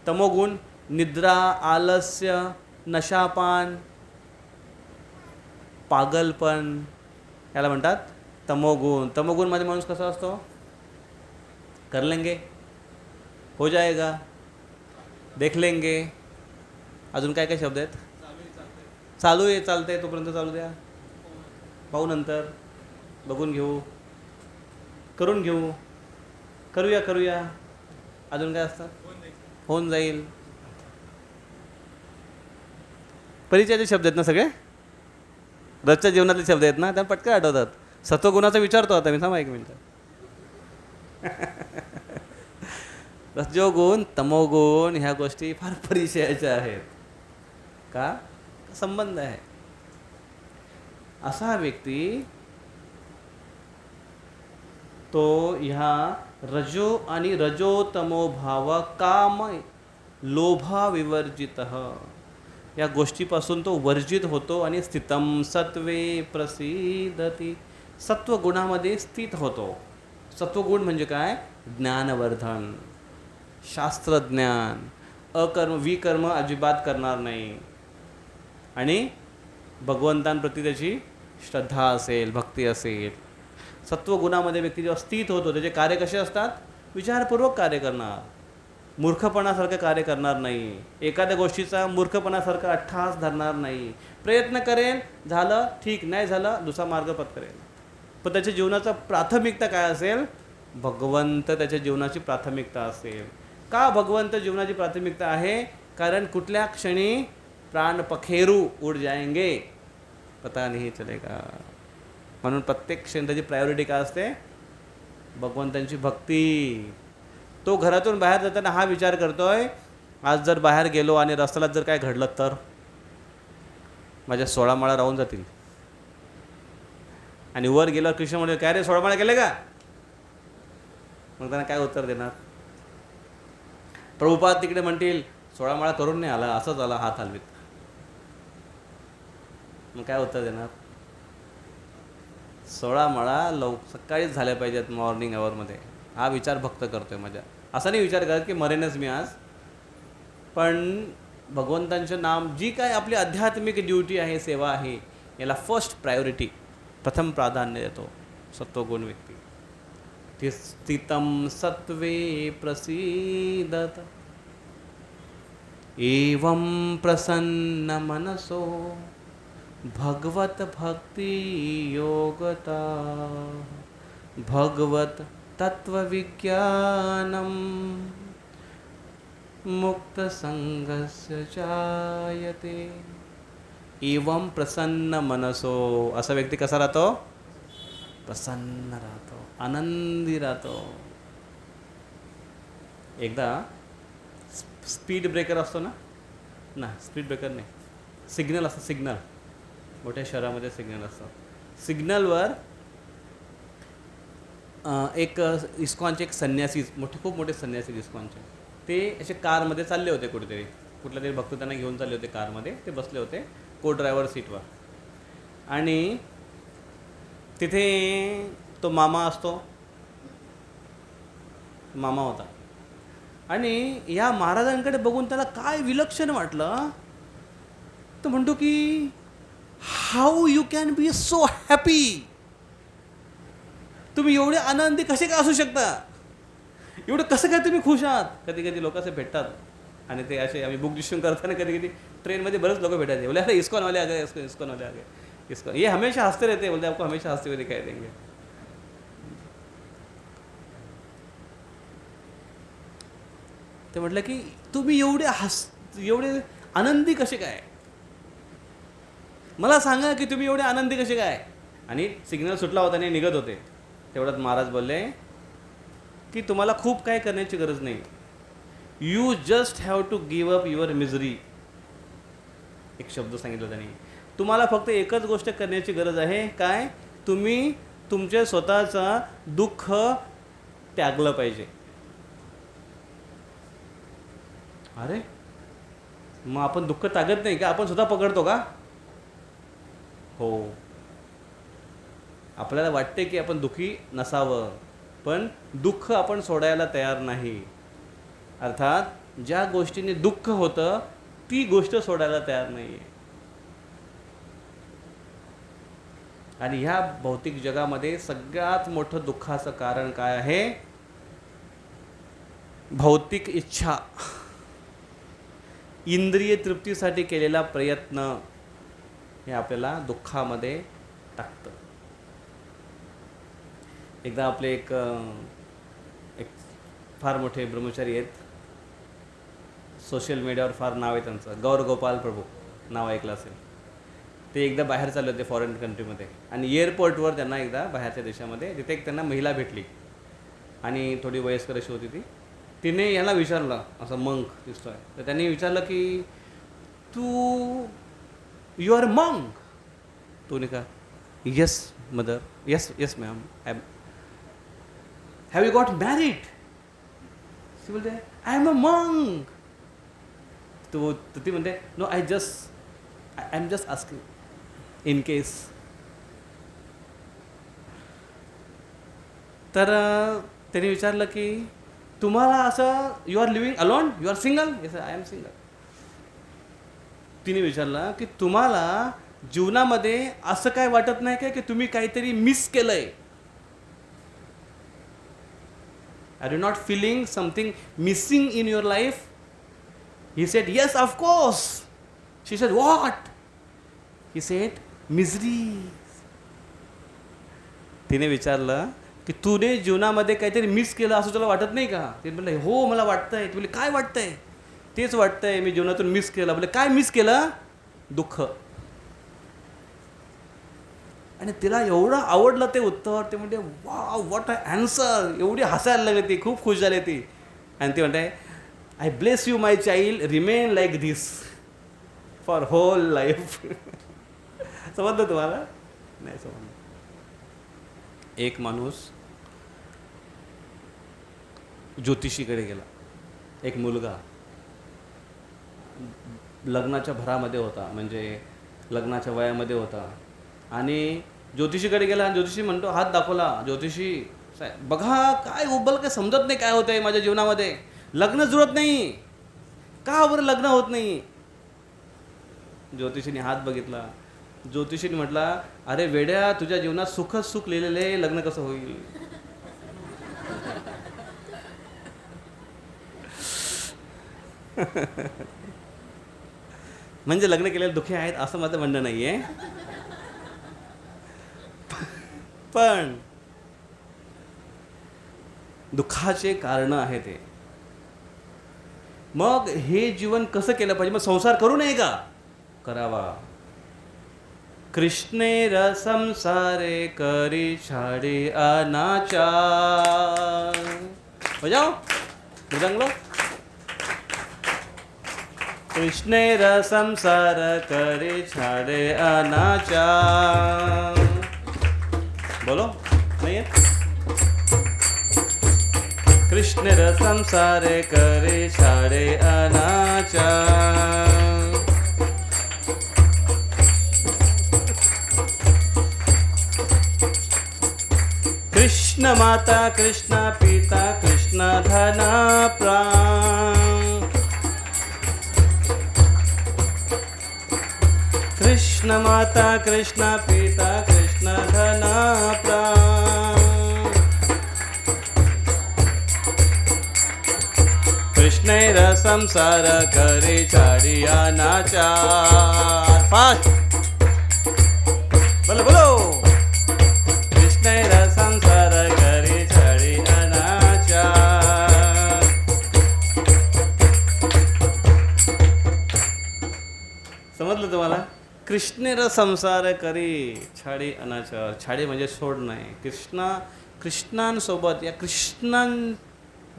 तमोगुण निद्रा, आलस्य, नशापान, पागलपण याला म्हणतात तमोगुण. तमोगुणमध्ये माणूस कसा असतो? कर लेंगे, हो जाएगा, देख लेंगे, अजून काय काय शब्द आहेत? चालू आहे, चालतंय तोपर्यंत चालू द्या, पाहू नंतर, बघून घेऊ, करून घेऊ, करूया करूया, अजून काय असतं? होऊन जाईल. परिचयाचे शब्द आहेत ना सगळे, रोजच्या जीवनातले शब्द आहेत ना, त्या पटकन आठवतात. सत्वगुणाचा विचारतो आता मी, थांबा एक मिनिट. रजोगुण, तमोगुण ह्या गोष्टी फार परिचयाच्या आहेत. का? संबंध आहे. असा व्यक्ती तो ह्या रजो आणि रजोतमो भाव काम लोभा विवर्जित या गोष्टीपासून तो वर्जित होतो आणि स्थितम सत्वे प्रसिद्धती. सत्वगुणामध्ये स्थित होतो. सत्वगुण म्हणजे काय? ज्ञानवर्धन, शास्त्रज्ञान, अकर्म विकर्म अजिबात करणार नाही आणि भगवंतांप्रती त्याची श्रद्धा असेल, भक्ती असेल. सत्वगुणामध्ये व्यक्ती जेव्हा स्थित होतो त्याचे कार्य कसे असतात? विचारपूर्वक कार्य करणार, मूर्खपणासारखं कार्य करणार नाही, एखाद्या गोष्टीचा मूर्खपणासारखं अट्टहास धरणार नाही, प्रयत्न करेल, झालं ठीक, नाही झालं दुसरा मार्ग पत्करेल. पण त्याच्या जीवनाचा प्राथमिकता काय असेल? भगवंत त्याच्या जीवनाची प्राथमिकता असेल. का भगवंत जीवनाची प्राथमिकता आहे? कारण कुठल्या क्षणी प्राण पखेरू उड जाएंगे पता नाही चलेगा. म्हणून प्रत्येक क्षणी त्याची प्रायोरिटी काय असते? भगवंतांची भक्ती. तो घरातून बाहेर जाताना हा विचार करतोय, आज जर बाहेर गेलो आणि रस्त्याला जर काय घडलं तर माझ्या 16 माळा राहून जातील. आणि वर गेल्यावर कृष्ण म्हणले, काय रे 16 माळा केले का? मग त्यांना काय उत्तर देणार? प्रभुपाद तिकडे म्हणतील 16 माळा करून नाही आला, असंच आला हात हलवीत. मग काय उत्तर देणार? 16 माळा सकाळीच झाल्या पाहिजेत, मॉर्निंग आवरमध्ये. हा विचार भक्त करतोय माझ्या. असा नाही विचार करत की मरेनच मी आज, पण भगवंतांचे नाम, जी काय आपली आध्यात्मिक ड्युटी आहे, सेवा आहे, याला फर्स्ट प्रायोरिटी, प्रथम प्राधान्य देतो सत्वगुण व्यक्ती. ती स्थितम सत्वे प्रसीदत. एवं प्रसन्न मनसो भगवत भक्ति योगता भगवत तत्वविज्ञानम मुक्त संगस्य जायते. एवं प्रसन्न मनसो, असा व्यक्ती कसा राहतो? प्रसन्न राहतो, आनंदी राहतो. एकदा स्पीड ब्रेकर असतो ना स्पीड ब्रेकर नाही, सिग्नल असतं, सिग्नल मोठ्या शहरामध्ये सिग्नल असतं. सिग्नलवर एक इस्कॉनचे एक संन्यासी, खूप मोठे संन्यासी इस्कॉनचे, ते असे कारमध्ये चालले होते कुठेतरी, कुठला तरी भक्त त्यांना घेऊन चालले होते कारमध्ये. ते बसले होते को ड्रायव्हर सीटवर. आणि तिथे तो मामा असतो, मामा होता. आणि या महाराजांकडे बघून त्याला काय विलक्षण वाटलं. तो म्हणतो की how you can be so happy, तुम्ही एवढे आनंदी कसे काय असू शकता, एवढं कसं काय तुम्ही खुश आहात. कधी कधी लोक असे भेटतात आणि ते असे, आम्ही बुक डिस्ट्रीब्यूट करताना कधी कधी ट्रेनमध्ये बरेच लोक भेटायचे. बोले अरे इस्कॉन वाले आ गए, इस्कॉन वाले आ गए, इस्कॉन, ये हमेशा हंसते रहते हैं, बोलते आपको हमेशा हंसते हुए दिखाई देंगे. ते म्हटलं की तुम्ही एवढे आनंदी कसे काय, मला सांगा की तुम्ही एवढे आनंदी कसे काय. आणि सिग्नल सुटला होता आणि निघत होते. तेवढ्यात महाराज बोलले की तुम्हाला खूप काय करण्याची गरज नाही, you just have to give up your misery. एक शब्द सांगितला त्यांनी, तुम्हाला फक्त एकच गोष्ट करण्याची गरज आहे. काय? तुम्ही तुमचे स्वतःचा दुःख त्यागलं पाहिजे. अरे मग आपण दुःख त्यागत नाही का, आपण स्वतः पकडतो का? हो, आपल्याला वाटते की आपण दुःखी नसावं, पण दुःख आपण सोडायला तयार नाही. अर्थात ज्या गोष्टीने दुःख होतं ती गोष्ट सोडायला तयार नाही आहे. आणि ह्या भौतिक जगामध्ये सगळ्यात मोठं दुःखाचं कारण काय आहे? भौतिक इच्छा, इंद्रिय तृप्तीसाठी केलेला प्रयत्न, हे आपल्याला दुःखामध्ये टाकतं. एकदा आपले एक फार मोठे ब्रह्मचारी आहेत, सोशल मीडियावर फार नाव आहे त्यांचं, गौर गोपाल प्रभू नाव ऐकलं असेल. ते एकदा बाहेर चालले होते फॉरेन कंट्रीमध्ये, आणि एअरपोर्टवर त्यांना एकदा बाहेरच्या देशामध्ये तिथे एक त्यांना महिला भेटली आणि थोडी वयस्कर अशी होती ती. तिने याला विचारलं, असं मंक दिसतोय, तर त्यांनी विचारलं की तू यू आर मंक? तूने कहा yes mother, yes yes ma'am, I have you got married? ती बोलते आय एम अ मंक. तो ती म्हणते no, I am just asking in case. तर त्यांनी विचारलं की तुम्हाला असं, you are living alone, you are single? Yes I am single. तिने विचारलं की तुम्हाला जीवनामध्ये असं काय वाटत नाही काय की तुम्ही काहीतरी मिस केलंय? Are you not feeling something missing in your life? He said yes of course. She said what? He said misery. तिने विचारलं की तुने जीवनामध्ये काहीतरी मिस केलं असं तुला वाटत नाही का? ते म्हणलं हो मला वाटतंय. ते बोलले काय वाटतंय? तेच वाटतंय मी जीवनातून मिस केलं. बोलले काय मिस केलं? दुःख. आणि तिला एवढं आवडलं ते उत्तर. ते म्हणते वाव व्हॉट अ आन्सर. एवढी हसायला लागली ती, खूप खुश झाली ती. आणि ती म्हणते I bless you my child, remain like this for whole life. समजलं तुम्हाला? नाही समजलं. एक माणूस ज्योतिषीकडे गेला. एक मुलगा लग्नाच्या भरामध्ये होता, म्हणजे लग्नाच्या वयामध्ये होता, आणि ज्योतिषीकडे गेला. आणि ज्योतिषी म्हणतो, हात दाखवला. ज्योतिषी साहेब बघा काय उबल, काय समजत नाही काय होतंय माझ्या जीवनामध्ये, लग्न जुळत नाही, का बरं लग्न होत नाही? ज्योतिषीने हात बघितला. ज्योतिषीने म्हटला अरे वेड्या, तुझ्या जीवनात सुखच सुख लिहिलेलं आहे, लग्न कसं होईल? म्हणजे लग्न केलेले दुःखी आहेत असं माझं म्हणणं नाही आहे, पण दुःखाचे कारण आहे ते. मग हे जीवन कसं केलं पाहिजे? मग संसार करू नये का? करावा. कृष्णेर संसारे करी छाडी अनाचार. बजाओ मृदंगलो. कृष्णेर संसार करी छाडे अनाचार. बोलो नहीं है? कृष्णेर संसारे करे छाडे अनाचार. कृष्ण माता कृष्ण पिता कृष्ण धना प्राण. कृष्ण माता कृष्ण पिता कृष्ण धना प्राण. कृष्णेर संसार करे छाडी अनाचार. फास्ट बोलो बोलो. कृष्णेर संसार करे छाडी अनाचार. समजलं तुम्हाला? कृष्णेर संसार करी छाडी अनाचार. छाडी म्हणजे सोडणं आहे. कृष्णांसोबत या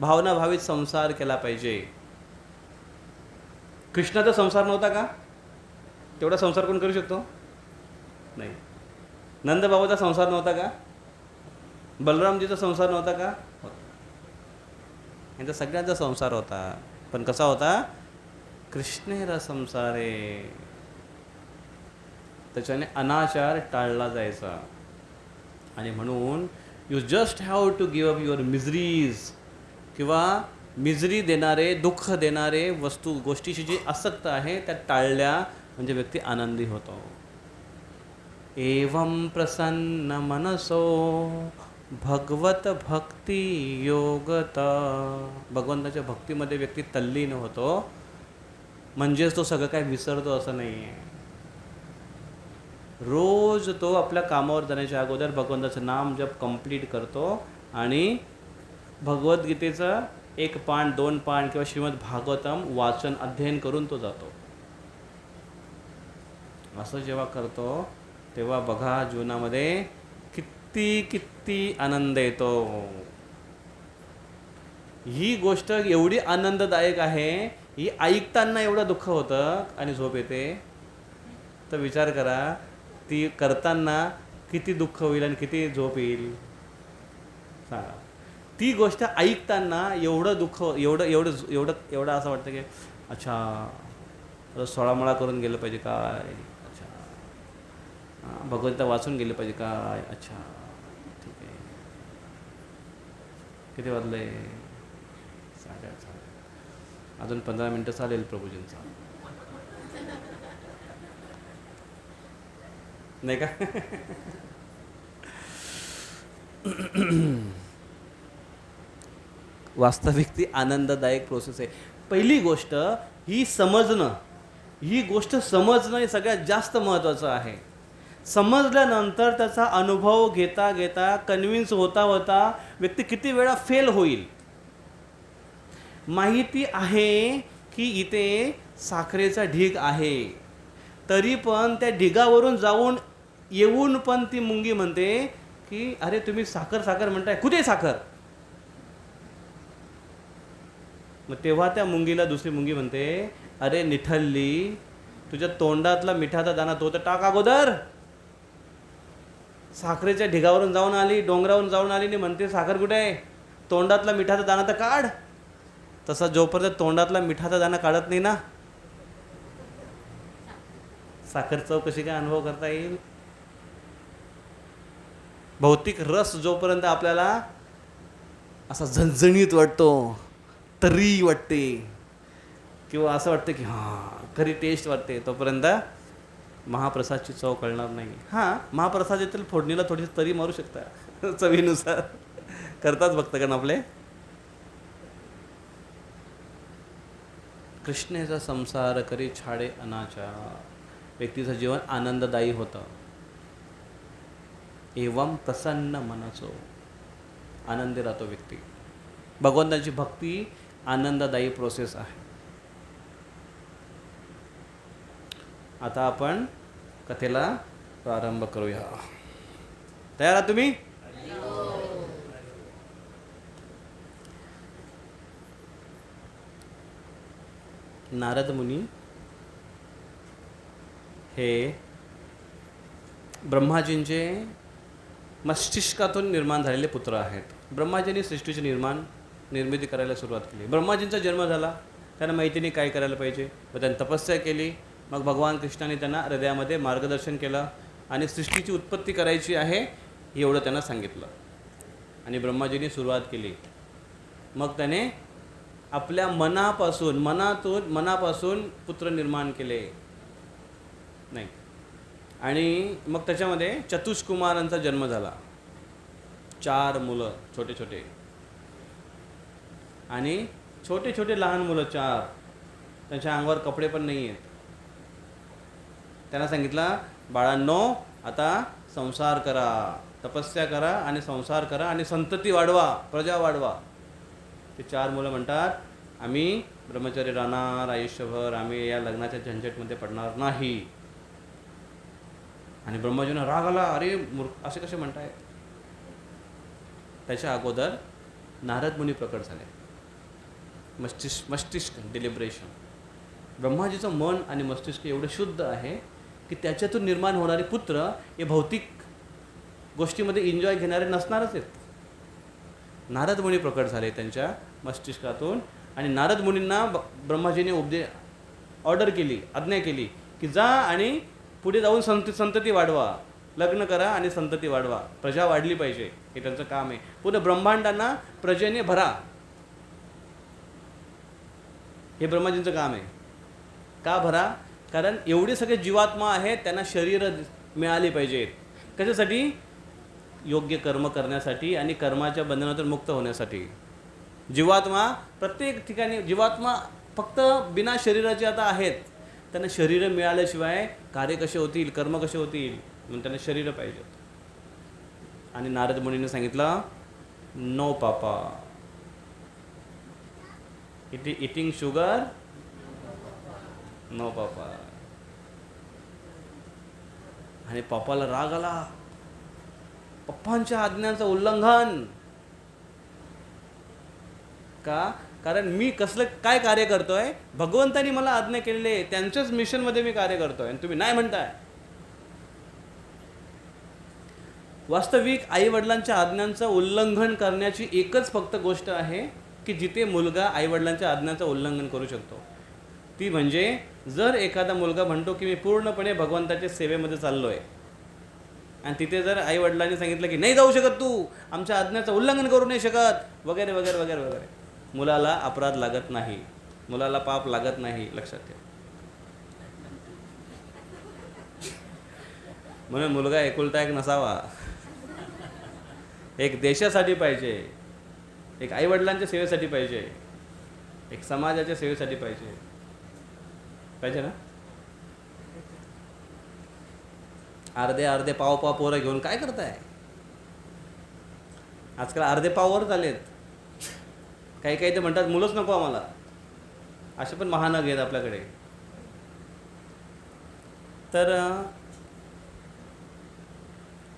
भावना भावित संसार केला पाहिजे. कृष्णाचा संसार नव्हता का? तेवढा संसार कोण करू शकतो? नाही. नंदबाबाचा संसार नव्हता का? बलरामजीचा संसार नव्हता का? यांचा सगळ्यांचा संसार होता. पण कसा होता? कृष्णेर संसारे. त्याच्याने अनाचार टाळला जायचा. आणि म्हणून you just have to give up your miseries, किंवा मिजरी देणारे, दुःख देणारे गोष्टीची जी आसक्त आहे त्या टाळल्या म्हणजे व्यक्ती आनंदी होतो. एवं प्रसन्न मनसो भगवत भक्ती योगता. भगवंताच्या भक्तीमध्ये व्यक्ती तल्लीन होतो. म्हणजेच तो सगळं काय विसरतो असं नाही आहे. रोज तो आपल्या कामावर जाण्याच्या अगोदर भगवंताचं नाम जप कंप्लीट करतो आणि भगवद्गीतेचं 1 पान 2 पान किंवा श्रीमद भागवतम वाचन अध्ययन करून तो जातो. असं जेव्हा करतो तेव्हा बघा जीवनामध्ये किती आनंद येतो. ही गोष्ट एवढी आनंददायक आहे, ही ऐकताना एवढं दुःख होतं आणि झोप येते. तर विचार करा ती करताना किती दुःख होईल आणि किती झोप येईल सांगा. ती गोष्ट ऐकताना एवढं दुःख, एवढं असं वाटतं की अच्छा सोळामळा करून गेलं पाहिजे काय, अच्छा भगवंता वाचून गेले पाहिजे काय, अच्छा ठीक आहे. किती वाजले? 8:30. अजून 15 मिनटं चालेल प्रभूजींचा, नाही का? वास्तविक ती आनंददायक प्रोसेस आहे. पहिली गोष्ट ही समजणं, ही गोष्ट समजणं हे सगळ्यात जास्त महत्त्वाचं आहे. समजल्यानंतर त्याचा अनुभव घेता घेता, कन्व्हिन्स होता होता व्यक्ती किती वेळा फेल होईल. माहिती आहे की इथे साखरेचा ढीग आहे, तरी पण त्या ढिगावरून येऊन पण ती मुंगी म्हणते की अरे तुम्ही साखर साखर म्हणताय, कुठे साखर? मग तेव्हा त्या मुंगीला दुसरी मुंगी म्हणते अरे निठल्ली, तुझ्या तोंडातला मिठाचा दाना तो तर टाक अगोदर. साखरेच्या ढिगावरून जाऊन आली, डोंगरावरून जाऊन आली आणि म्हणते साखर कुठे आहे? तोंडातला मिठाचा दाना तर काढ. तसा जोपर्यंत तोंडातला मिठाचा दाना काढत नाही ना, साखर चव कशी काय अनुभव करता येईल? भौतिक रस जोपर्यंत आपल्याला असा झणझणीत वाटतो, तरी वाटते, किंवा असं वाटतं की हां खरी टेस्ट वाटते, तोपर्यंत महाप्रसादची चव कळणार नाही. हां महाप्रसाद येतील फोडणीला थोडीशी तरी मारू शकता चवीनुसार, करतात भक्तगण आपले. कृष्णेचा संसार करी छाडे अनाचार. व्यक्तीचं जीवन आनंददायी होतं. एवम प्रसन्न मनसो, आनंदी राहतो व्यक्ती. भगवंताची भक्ती आनंददायी प्रोसेस आहे. आता आपण कथेला प्रारंभ करूया. तयार आहात तुम्ही? नारद मुनी हे ब्रह्माजींचे मस्तिष्कातून निर्माण झालेले पुत्र आहेत. ब्रह्माजींनी सृष्टीची निर्मिती करायला सुरुवात केली. ब्रह्माजींचा जन्म झाला, त्यांना माहितीने काय करायला पाहिजे, व त्यांनी तपस्या केली. मग भगवान कृष्णाने त्यांना हृदयामध्ये मार्गदर्शन केलं आणि सृष्टीची उत्पत्ती करायची आहे एवढं त्यांना सांगितलं. आणि ब्रह्माजींनी सुरुवात केली. मग त्याने आपल्या मनापासून पुत्र निर्माण केले नाही. आणि मग त्याच्यामध्ये चतुष्कुमारांचा जन्म झाला. 4 मुलं छोटे छोटे, आणि छोटे छोटे लहान मुलं 4. त्यांच्या अंगावर कपडे पण नाही आहेत. त्यांना सांगितलं, बाळांनो आता संसार करा, तपस्या करा आणि संसार करा आणि संतती वाढवा, प्रजा वाढवा. ते 4 मुलं म्हणतात, आम्ही ब्रह्मचर्य राहणार आयुष्यभर, आम्ही या लग्नाच्या झंझटमध्ये पडणार नाही. आणि ब्रह्माजींना राग आला, अरे मूर्ख असे कसे म्हणताय. त्याच्या अगोदर नारद मुनी प्रकट झाले. मस्तिष्क डिलिब्रेशन. ब्रह्माजीचं मन आणि मस्तिष्क एवढं शुद्ध आहे की त्याच्यातून निर्माण होणारे पुत्र हे भौतिक गोष्टीमध्ये एन्जॉय घेणारे नसणारच आहेत. नारद मुनी प्रकट झाले त्यांच्या मस्तिष्कातून. आणि नारद मुनींना ब्रह्माजीने ऑर्डर केली, आज्ञा केली की जा आणि पुढे जाऊन संतती वाढवा, लग्न करा आणि संतती वाढवा, प्रजा वाढली पाहिजे, हे त्यांचं काम आहे. पुढे ब्रह्मांडांना प्रजेने भरा, हे ब्रह्माजींचं काम आहे. का भरा? कारण एवढे सगळे जीवात्मा आहेत, त्यांना शरीर मिळाली पाहिजेत. कशासाठी? योग्य कर्म करण्यासाठी आणि कर्माच्या बंधनातून मुक्त होण्यासाठी. जीवात्मा प्रत्येक ठिकाणी, जीवात्मा फक्त बिना शरीराचे आता आहेत. त्यांना शरीर मिळाल्याशिवाय कार्य कसे होतील, कर्म कसे होतील, म्हणून त्यांना शरीर पाहिजे. आणि नारद मुनीने सांगितलं, नो पापा, इटिंग शुगर नो पापा. आणि पापाला राग आला. पप्पांच्या आज्ञांचं उल्लंघन का? कारण मी कसलं काय कार्य करतोय, भगवंतानी मला आज्ञा केलेली आहे, त्यांच्याच मिशनमध्ये मी कार्य करतोय आणि तुम्ही नाही म्हणताय. वास्तविक आईवडिलांच्या आज्ञांचं उल्लंघन करण्याची एकच फक्त गोष्ट आहे की जिथे मुलगा आईवडिलांच्या आज्ञांचं उल्लंघन करू शकतो. ती म्हणजे जर एखादा मुलगा म्हणतो की मी पूर्णपणे भगवंताच्या सेवेमध्ये चाललोय, आणि तिथे जर आईवडिलांनी सांगितलं की नाही जाऊ शकत, तू आमच्या आज्ञाचं उल्लंघन करू नाही शकत, वगैरे वगैरे वगैरे वगैरे, मुलाला अपराध लागत नाही, मुलाला पाप लागत नाही, लक्षात ठेव. म्हणून मुलगा एकुलता एक नसावा. एक देशासाठी पाहिजे, एक आईवडिलांच्या सेवेसाठी पाहिजे, एक समाजाच्या सेवेसाठी पाहिजे, पाहिजे ना. अर्धे पाव पोरं घेऊन काय करताय? आजकाल अर्धे पाववर झालेत. काही ते म्हणतात मुलंच नको आम्हाला, असे पण महानग आहेत आपल्याकडे. तर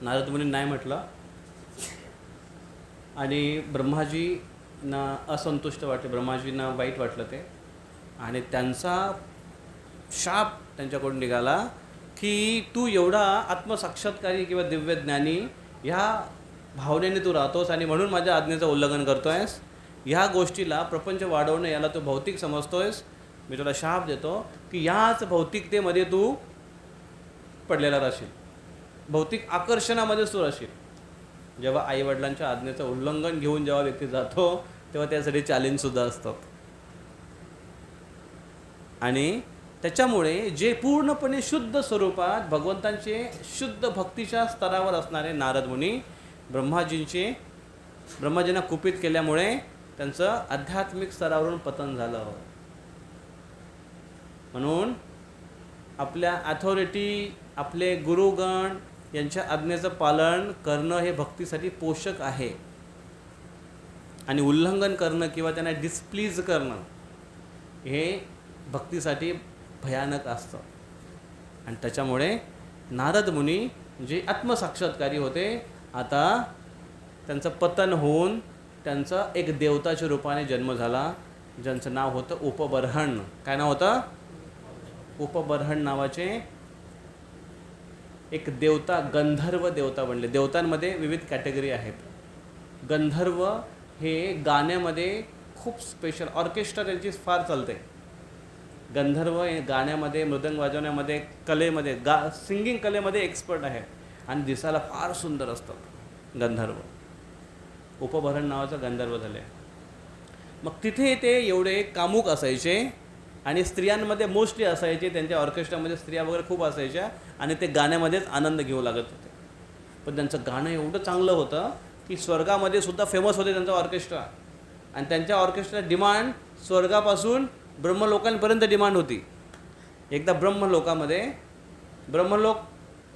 नारद मुनी नाही म्हटलं आणि ब्रह्माजींना असंतुष्ट वाटले, ब्रह्माजींना वाईट वाटलं ते. आणि त्यांचा शाप त्यांच्याकडून निघाला की तू एवढा आत्मसाक्षात्कारी किंवा दिव्य ज्ञानी ह्या भावनेने तू राहतोस आणि म्हणून माझ्या आज्ञेचं उल्लंघन करतोयस. ह्या गोष्टीला प्रपंच वाढवणं याला तू भौतिक समजतोयस. मी तुला शाप देतो की ह्याच भौतिकतेमध्ये तू पडलेला राहशील, भौतिक आकर्षणामध्येच तू राहशील. जेव्हा आईवडिलांच्या आज्ञेचं उल्लंघन घेऊन जेव्हा व्यक्ती जातो तेव्हा त्यासाठी चॅलेंजसुद्धा असतात. आणि त्याच्यामुळे जे पूर्णपणे शुद्ध स्वरूपात भगवंतांचे शुद्ध भक्तीच्या स्तरावर असणारे नारद मुनी ब्रह्माजींना कुपित केल्यामुळे त्यांचं आध्यात्मिक स्तरावरून पतन झालं. म्हणून आपल्या अथॉरिटी, आपले गुरुगण यांच्या आज्ञेचं पालन करणं हे भक्तीसाठी पोषक आहे. आणि उल्लंघन करणं किंवा त्यांना डिस्प्लीज करणं हे भक्तीसाठी भयानक असतं. आणि त्याच्यामुळे नारद मुनी जे आत्मसाक्षात्कारी होते, आता त्यांचं पतन होऊन त्यांचा एक देवताच्या रूपाने जन्म झाला, ज्यांचं नाव होतं उपबर्हण. काय नाव होतं? उपबर्हण नावाचे एक देवता, गंधर्व देवता बनले. देवतांमध्ये विविध कॅटेगरी आहेत. गंधर्व हे गाण्यामध्ये खूप स्पेशल, ऑर्केस्ट्रा त्यांची फार चालते. गंधर्व हे गाण्यामध्ये, मृदंग वाजवण्यामध्ये, कलेमध्ये, सिंगिंग कलेमध्ये एक्सपर्ट आहे आणि दिसायला फार सुंदर असतात गंधर्व. उपबर्हण नावाचा गंधर्व झाले. मग तिथे ते एवढे कामुक असायचे आणि स्त्रियांमध्ये मोस्टली असायचे. त्यांच्या ऑर्केस्ट्रामध्ये स्त्रिया वगैरे खूप असायच्या आणि ते गाण्यामध्येच आनंद घेऊ लागत होते. पण त्यांचं गाणं एवढं चांगलं होतं की स्वर्गामध्ये सुद्धा फेमस होते त्यांचं ऑर्केस्ट्रा. आणि त्यांच्या ऑर्केस्ट्रा डिमांड स्वर्गापासून ब्रह्मलोकांपर्यंत डिमांड होती. एकदा ब्रह्मलोकामध्ये, ब्रह्मलोक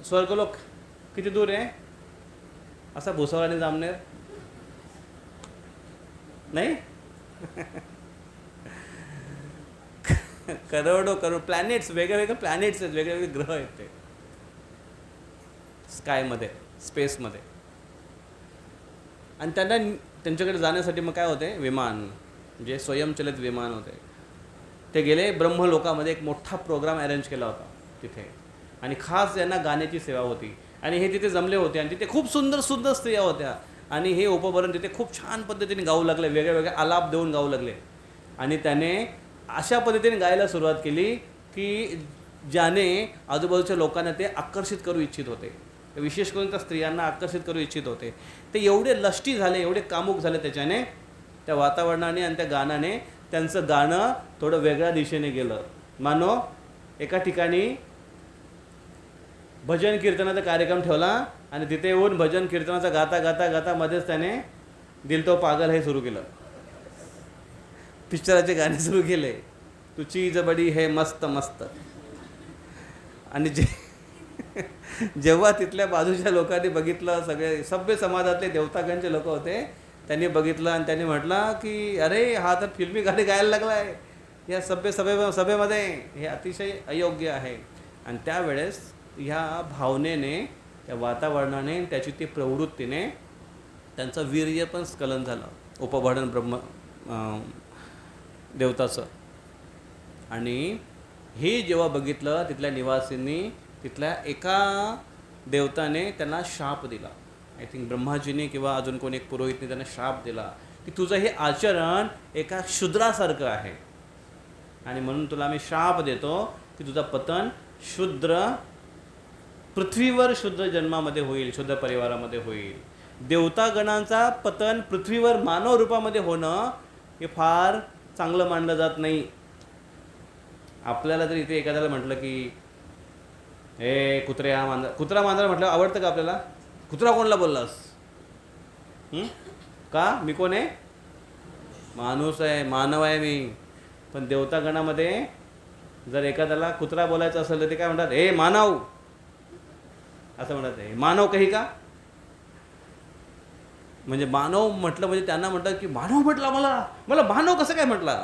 स्वर्गलोक किती दूर आहे? असा भुसावळाने जामनेर नाही करोडो प्लॅनेट्स, वेगवेगळे प्लॅनेट्स आहेत, वेगवेगळे ग्रह आहेत ते स्कायमध्ये, स्पेसमध्ये. आणि त्यांना त्यांच्याकडे जाण्यासाठी मग काय होते? विमान, जे स्वयंचलित विमान होते. ते गेले ब्रह्मलोकामध्ये. एक मोठा प्रोग्राम अरेंज केला होता तिथे आणि खास यांना गाण्याची सेवा होती. आणि हे तिथे जमले होते आणि तिथे खूप सुंदर सुंदर स्त्रिया होत्या. आणि हे उपबर्हण तिथे खूप छान पद्धतीने गाऊ लागले, वेगळे वेगळे आलाप देऊन गाऊ लागले. आणि त्याने अशा पद्धतीने गायला सुरुवात केली की ज्याने आजूबाजूच्या लोकांना ते आकर्षित करू इच्छित होते. विशेष करून त्या स्त्रियांना आकर्षित करू इच्छित होते. ते एवढे लष्टी झाले, एवढे कामुक झाले त्याच्याने, त्या वातावरणाने आणि त्या गाण्याने. त्यांचं गाणं थोडं वेगळ्या दिशेने गेलं. मानो एका ठिकाणी भजन कीर्तनाचा कार्यक्रम ठेवला आणि तिथे येऊन भजन कीर्तनाचा गाता गाता गाता मध्येच त्याने दिल तो पागल हे सुरू केलं. पिक्चराचे गाणे सुरू केले, तू चीज बडी हे मस्त मस्त. आणि जेव्हा तिथल्या बाजूच्या लोकांनी बघितलं, सगळे सभ्य समाजातले देवतागणचे लोक होते, त्यांनी बघितलं आणि त्यांनी म्हटलं की अरे हा तर फिल्मी गाणे गायला लागला आहे या सभेमध्ये, हे अतिशय अयोग्य आहे. आणि त्यावेळेस ह्या भावनेने, त्या वातावरणाने, त्याची ती प्रवृत्तीने त्यांचं वीर्य पण स्खलन झालं, उपबर्हण ब्रह्म देवताचं. आणि हे जेव्हा बघितलं तिथल्या निवासींनी, तिथल्या एका देवताने त्यांना शाप दिला. आय थिंक ब्रह्माजीने किंवा अजून कोणी एक पुरोहितने त्यांना शाप दिला की तुझं हे आचरण एका शूद्रासारखं आहे आणि म्हणून तुला मी शाप देतो की तुझा पतन शूद्र, पृथ्वीवर शूद्र जन्मामध्ये होईल, शूद्र परिवारामध्ये होईल. देवतागणांचा पतन पृथ्वीवर मानव रूपामध्ये होणं हे फार चांगलं मानलं जात नाही. आपल्याला जर इथे एखाद्याला म्हटलं की हे कुत्र्या मांजर, कुत्रा मांजर म्हटलं आवडतं का आपल्याला? कुत्रा कोणला बोललास? का? मी कोण आहे? माणूस आहे, मानव आहे मी. पण देवतागणामध्ये जर एखाद्याला कुत्रा बोलायचं असेल तर ते काय म्हणतात? हे मानव, असं म्हणतात. हे मानव काही का? म्हणजे मानव म्हटलं म्हणजे त्यांना म्हणतात की मानव म्हटला, मला मानव कसं काय म्हटला?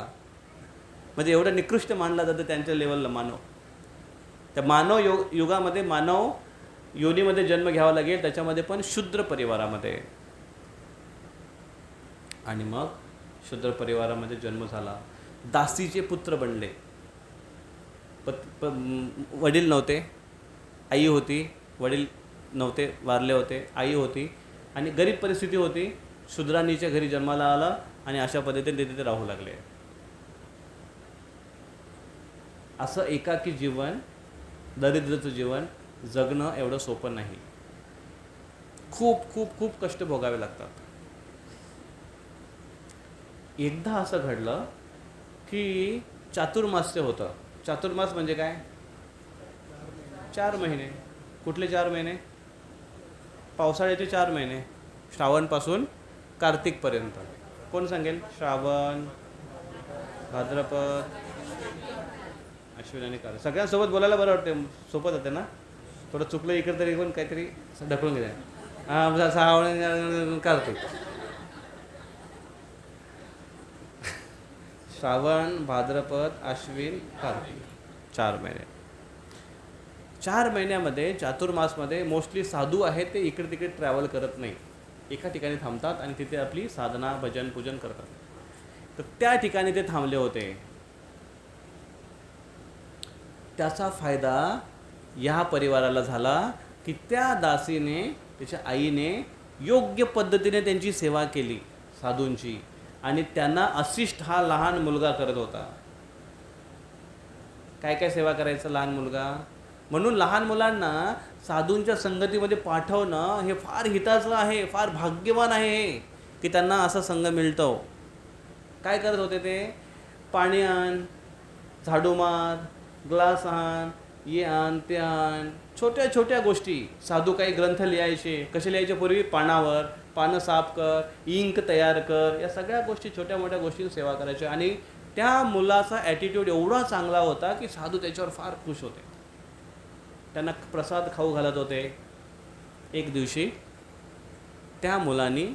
म्हणजे एवढं निकृष्ट मानला जातं त्यांच्या लेवलला मानव. त्या मानव युगामध्ये मानव योनीमध्ये जन्म घ्यावा लागेल, त्याच्यामध्ये पण शूद्र परिवारामध्ये. आणि मग शूद्र परिवारामध्ये जन्म झाला. दासीचे पुत्र बनले. वडील नव्हते, आई होती. वडील नव्हते, वारले होते. आई होती आणि गरीब परिस्थिती होती. शूद्रांनीच्या घरी जन्माला आला आणि अशा पद्धतीने तिथे राहू लागले. असं एकाकी जीवन, दरिद्रचं जीवन जगणं एवढं सोपं नाही. खूप खूप खूप कष्ट भोगावे लागतात. एकदा असं घडलं की चातुर्मास्य होतं. चातुर्मास म्हणजे काय? 4 महिने. कुठले 4 महिने? पावसाळ्याचे 4 महिने, श्रावणपासून कार्तिकपर्यंत. कोण सांगेल? श्रावण, भाद्रपद, अश्विन आणि कार्तिक. सगळ्यांसोबत बोलायला बरं वाटते, सोपं जाते ना. थोडं चुकलं इकडे तरी पण काहीतरी ढकलून घ्या. हां, श्रावण कार्तिक, श्रावण, भाद्रपद, अश्विन, कार्तिक, 4 महिने. 4 महिन्यामध्ये चातुर्मासमध्ये मोस्टली साधू आहेत ते इकडे तिकडे ट्रॅव्हल करत नाही, एका ठिकाणी थांबतात आणि तिथे आपली साधना भजन पूजन करतात. तर त्या ठिकाणी ते थांबले होते. त्याचा फायदा या परिवाराला झाला की त्या दासीने, त्याच्या आईने योग्य पद्धतीने त्यांची सेवा केली साधूंची, आणि त्यांना असिस्ट हा लहान मुलगा करत होता. काय काय सेवा करायचं लहान मुलगा, म्हणून लहान मुलांना साधूंच्या संगतीमध्ये पाठवणं हे फार हिताचं आहे, फार भाग्यवान आहे हे की त्यांना असा संघ मिळतो. काय करत होते ते, पाणी आण, झाडू मार, ग्लास आण, ये आण ते आण, छोट्या छोट्या गोष्टी. साधू काही ग्रंथ लिहायचे, कसे लिहायचे पूर्वी, पानावर, पानं साफ कर, इंक तयार कर, या सगळ्या गोष्टी, छोट्या मोठ्या गोष्टी सेवा करायच्या. आणि त्या मुलाचा ॲटिट्यूड एवढा चांगला होता की साधू त्याच्यावर फार खुश होते, त्यांना प्रसाद खाऊ घालत होते. एक दिवशी त्या मुलांनी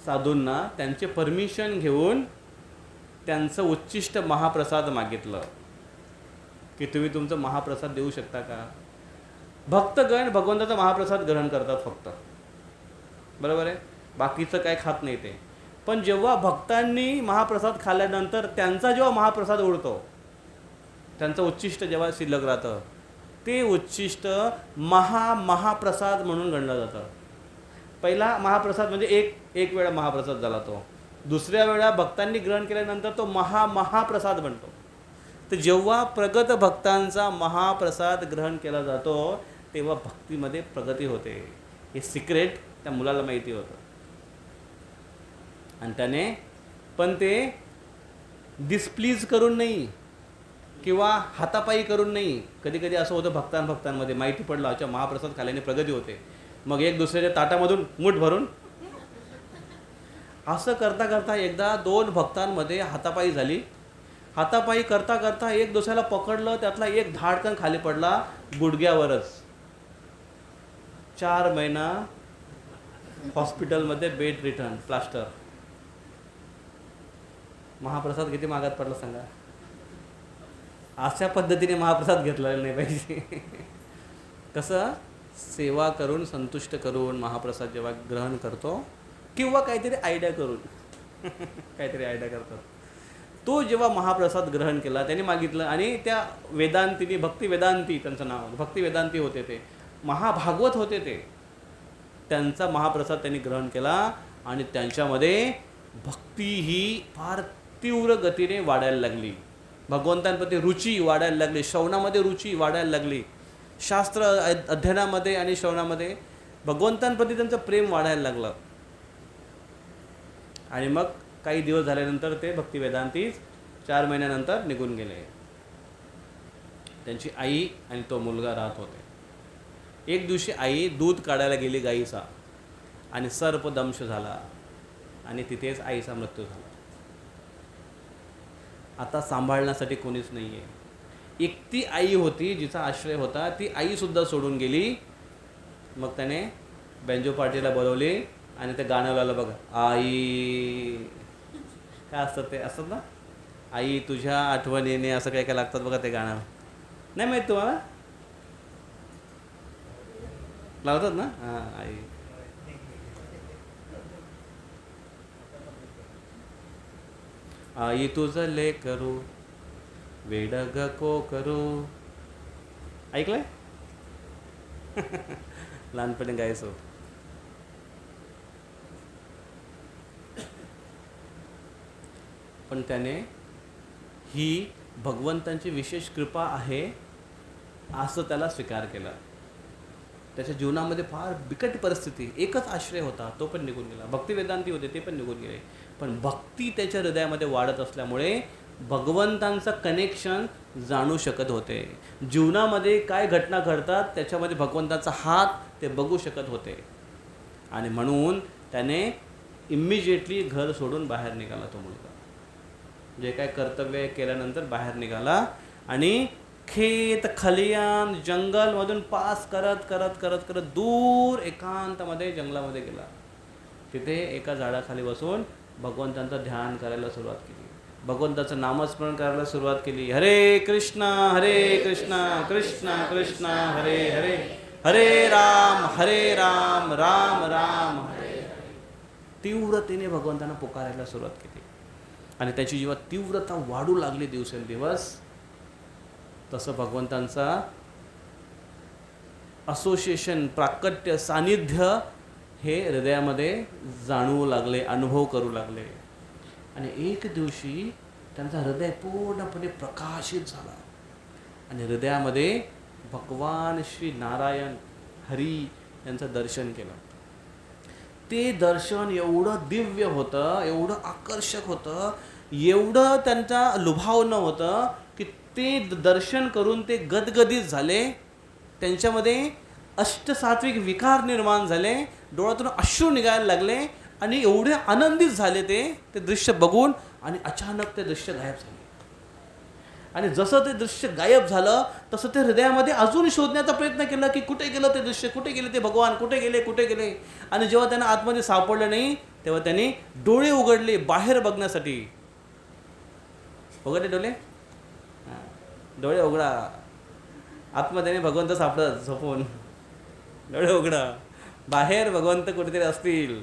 साधूंना त्यांचे परमिशन घेऊन त्यांचं उच्चिष्ट महाप्रसाद मागितलं की तुम्ही तुमचं महाप्रसाद देऊ शकता का. भक्तगण भगवंताचा महाप्रसाद ग्रहण करतात फक्त, बरोबर आहे, बाकीचं काय खात नाही ते. पण जेव्हा भक्तांनी महाप्रसाद खाल्ल्यानंतर त्यांचा जेव्हा महाप्रसाद उडतो, त्यांचं उच्चिष्ट जेव्हा शिल्लक राहतं, ते उच्चिष्ट महाप्रसाद म्हणून गणलं जातं. पहिला महाप्रसाद म्हणजे एक वेळा महाप्रसाद झाला तो, दुसऱ्या वेळा भक्तांनी ग्रहण केल्यानंतर तो महाप्रसाद बनतो. तर जेव्हा प्रगत भक्तांचा महाप्रसाद ग्रहण केला जातो तेव्हा भक्तीमध्ये प्रगती होते. हे सिक्रेट त्या मुलाला माहिती होतं, आणि त्याने पण ते डिस्प्लीज करून नाही किंवा हातापायी करून नाही. कधी कधी असं होतं भक्तांमध्ये माहिती पडलं अच्छा महाप्रसाद खाल्याने प्रगती होते, मग एक दुसऱ्याच्या ताटामधून मूठ भरून, असं करता करता एकदा 2 भक्तांमध्ये हातापायी झाली. हातापायी करता करता एक दुसऱ्याला पकडलं, त्यातला एक धाडकन खाली पडला गुडघ्यावरच. 4 महिना हॉस्पिटलमध्ये, बेड रिटर्न, प्लास्टर. महाप्रसाद किती मागात पडला सांगा. अशा पद्धतीने महाप्रसाद घेतलेला नाही पाहिजे. कसं सेवा करून संतुष्ट करून महाप्रसाद जेव्हा ग्रहण करतो किंवा काहीतरी आयडिया करून काहीतरी आयडिया करतात, तो जेव्हा महाप्रसाद ग्रहण केला त्याने मागितलं, आणि त्या वेदांतीने, भक्ती वेदांती त्यांचं नाव, भक्ती वेदांती होते, ते महाभागवत होते, ते त्यांचा महाप्रसाद त्यांनी ग्रहण केला आणि त्यांच्यामध्ये भक्ती ही फार तीव्र गतीने वाढायला लागली. भगवंतांप्रती रुची वाढायला लागली, श्रवणामध्ये रुची वाढायला लागली, शास्त्र अध्ययनामध्ये आणि श्रवणामध्ये भगवंतांप्रती त्यांचं प्रेम वाढायला लागलं. आणि मग काही दिवस झाल्यानंतर ते भक्ती वेदांती 4 महिन्यानंतर निघून गेले. त्यांची आई आणि तो मुलगा राहत होते. एक दिवशी आई दूध काढायला गेली गाईचा, आणि सर्पदंश झाला आणि तिथेच आईचा मृत्यू झाला. आता सांभाळण्यासाठी कोणीच नाही आहे. एकटी आई होती जिचा आश्रय होता, ती आईसुद्धा सोडून गेली. मग त्याने बेंजो पार्टीला बोलवली आणि ते गाणं लावलं बघा, आई काय असतं ते, असतात ना, आई तुझ्या आठवणीने, असं काय काय लागतात बघा ते गाणं. नाही माहीत तुम्हाला, लावतात ना. हां, आई आई तुझं ले करू वेडग को करू, ऐकलंय? लहानपणी गायचो. पण त्याने ही भगवंतांची विशेष कृपा आहे असं त्याला स्वीकार केला. त्याच्या जीवनामध्ये फार बिकट परिस्थिती, एकच आश्रय होता, तो पण निघून गेला. भक्ती वेदांती होते, ते पण निघून गेले. पण भक्ती त्याच्या हृदयामध्ये वाढत असल्यामुळे भगवंतांचं कनेक्शन जाणू शकत होते. जीवनामध्ये काय घटना घडतात त्याच्यामध्ये भगवंताचा हात ते बघू शकत होते. आणि म्हणून त्याने इमिजिएटली घर सोडून बाहेर निघाला तो मुलगा. जे काय कर्तव्य केल्यानंतर बाहेर निघाला आणि खेत खलियान जंगलमधून पास करत करत करत करत दूर एकांतामध्ये जंगलामध्ये गेला. तिथे एका झाडाखाली बसून भगवंतांचं ध्यान करायला सुरुवात केली. भगवंताचं नामस्मरण करायला सुरुवात केली. हरे कृष्णा कृष्ण कृष्ण हरे हरे, हरे राम राम राम हरे. तीव्रतेने भगवंतांना पुकारायला सुरुवात केली. आणि त्याची जेव्हा तीव्रता वाढू लागली दिवसेंदिवस, तसं भगवंतांचा असोसिएशन, प्राकट्य, सानिध्य हे हृदयामध्ये जाणवू लागले, अनुभव करू लागले. आणि एक दिवशी त्यांचा हृदय पूर्णपणे प्रकाशित झाला आणि हृदयामध्ये भगवान श्री नारायण हरी यांचं दर्शन केलं. ते दर्शन एवढं दिव्य होतं, एवढं आकर्षक होतं, एवढं त्यांचा लुभावणं होतं की ते दर्शन करून ते गदगदित झाले. त्यांच्यामध्ये अष्टसात्विक विकार निर्माण झाले, डोळ्यातून अश्रू निघायला लागले आणि एवढे आनंदित झाले ते दृश्य बघून. आणि अचानक ते दृश्य गायब झाले. आणि जसं ते दृश्य गायब झालं तसं ते हृदयामध्ये अजून शोधण्याचा प्रयत्न केला की कुठे गेलं ते दृश्य, कुठे गेले ते भगवान, कुठे गेले. आणि जेव्हा त्यांना आतमध्ये सापडलं नाही तेव्हा त्यांनी डोळे उघडले बाहेर बघण्यासाठी. उघडले डोळे? डोळे उघडा. आतमध्ये भगवंत सापडत झोपून. डोळे उघडा, बाहेर भगवंत कुठेतरी असतील.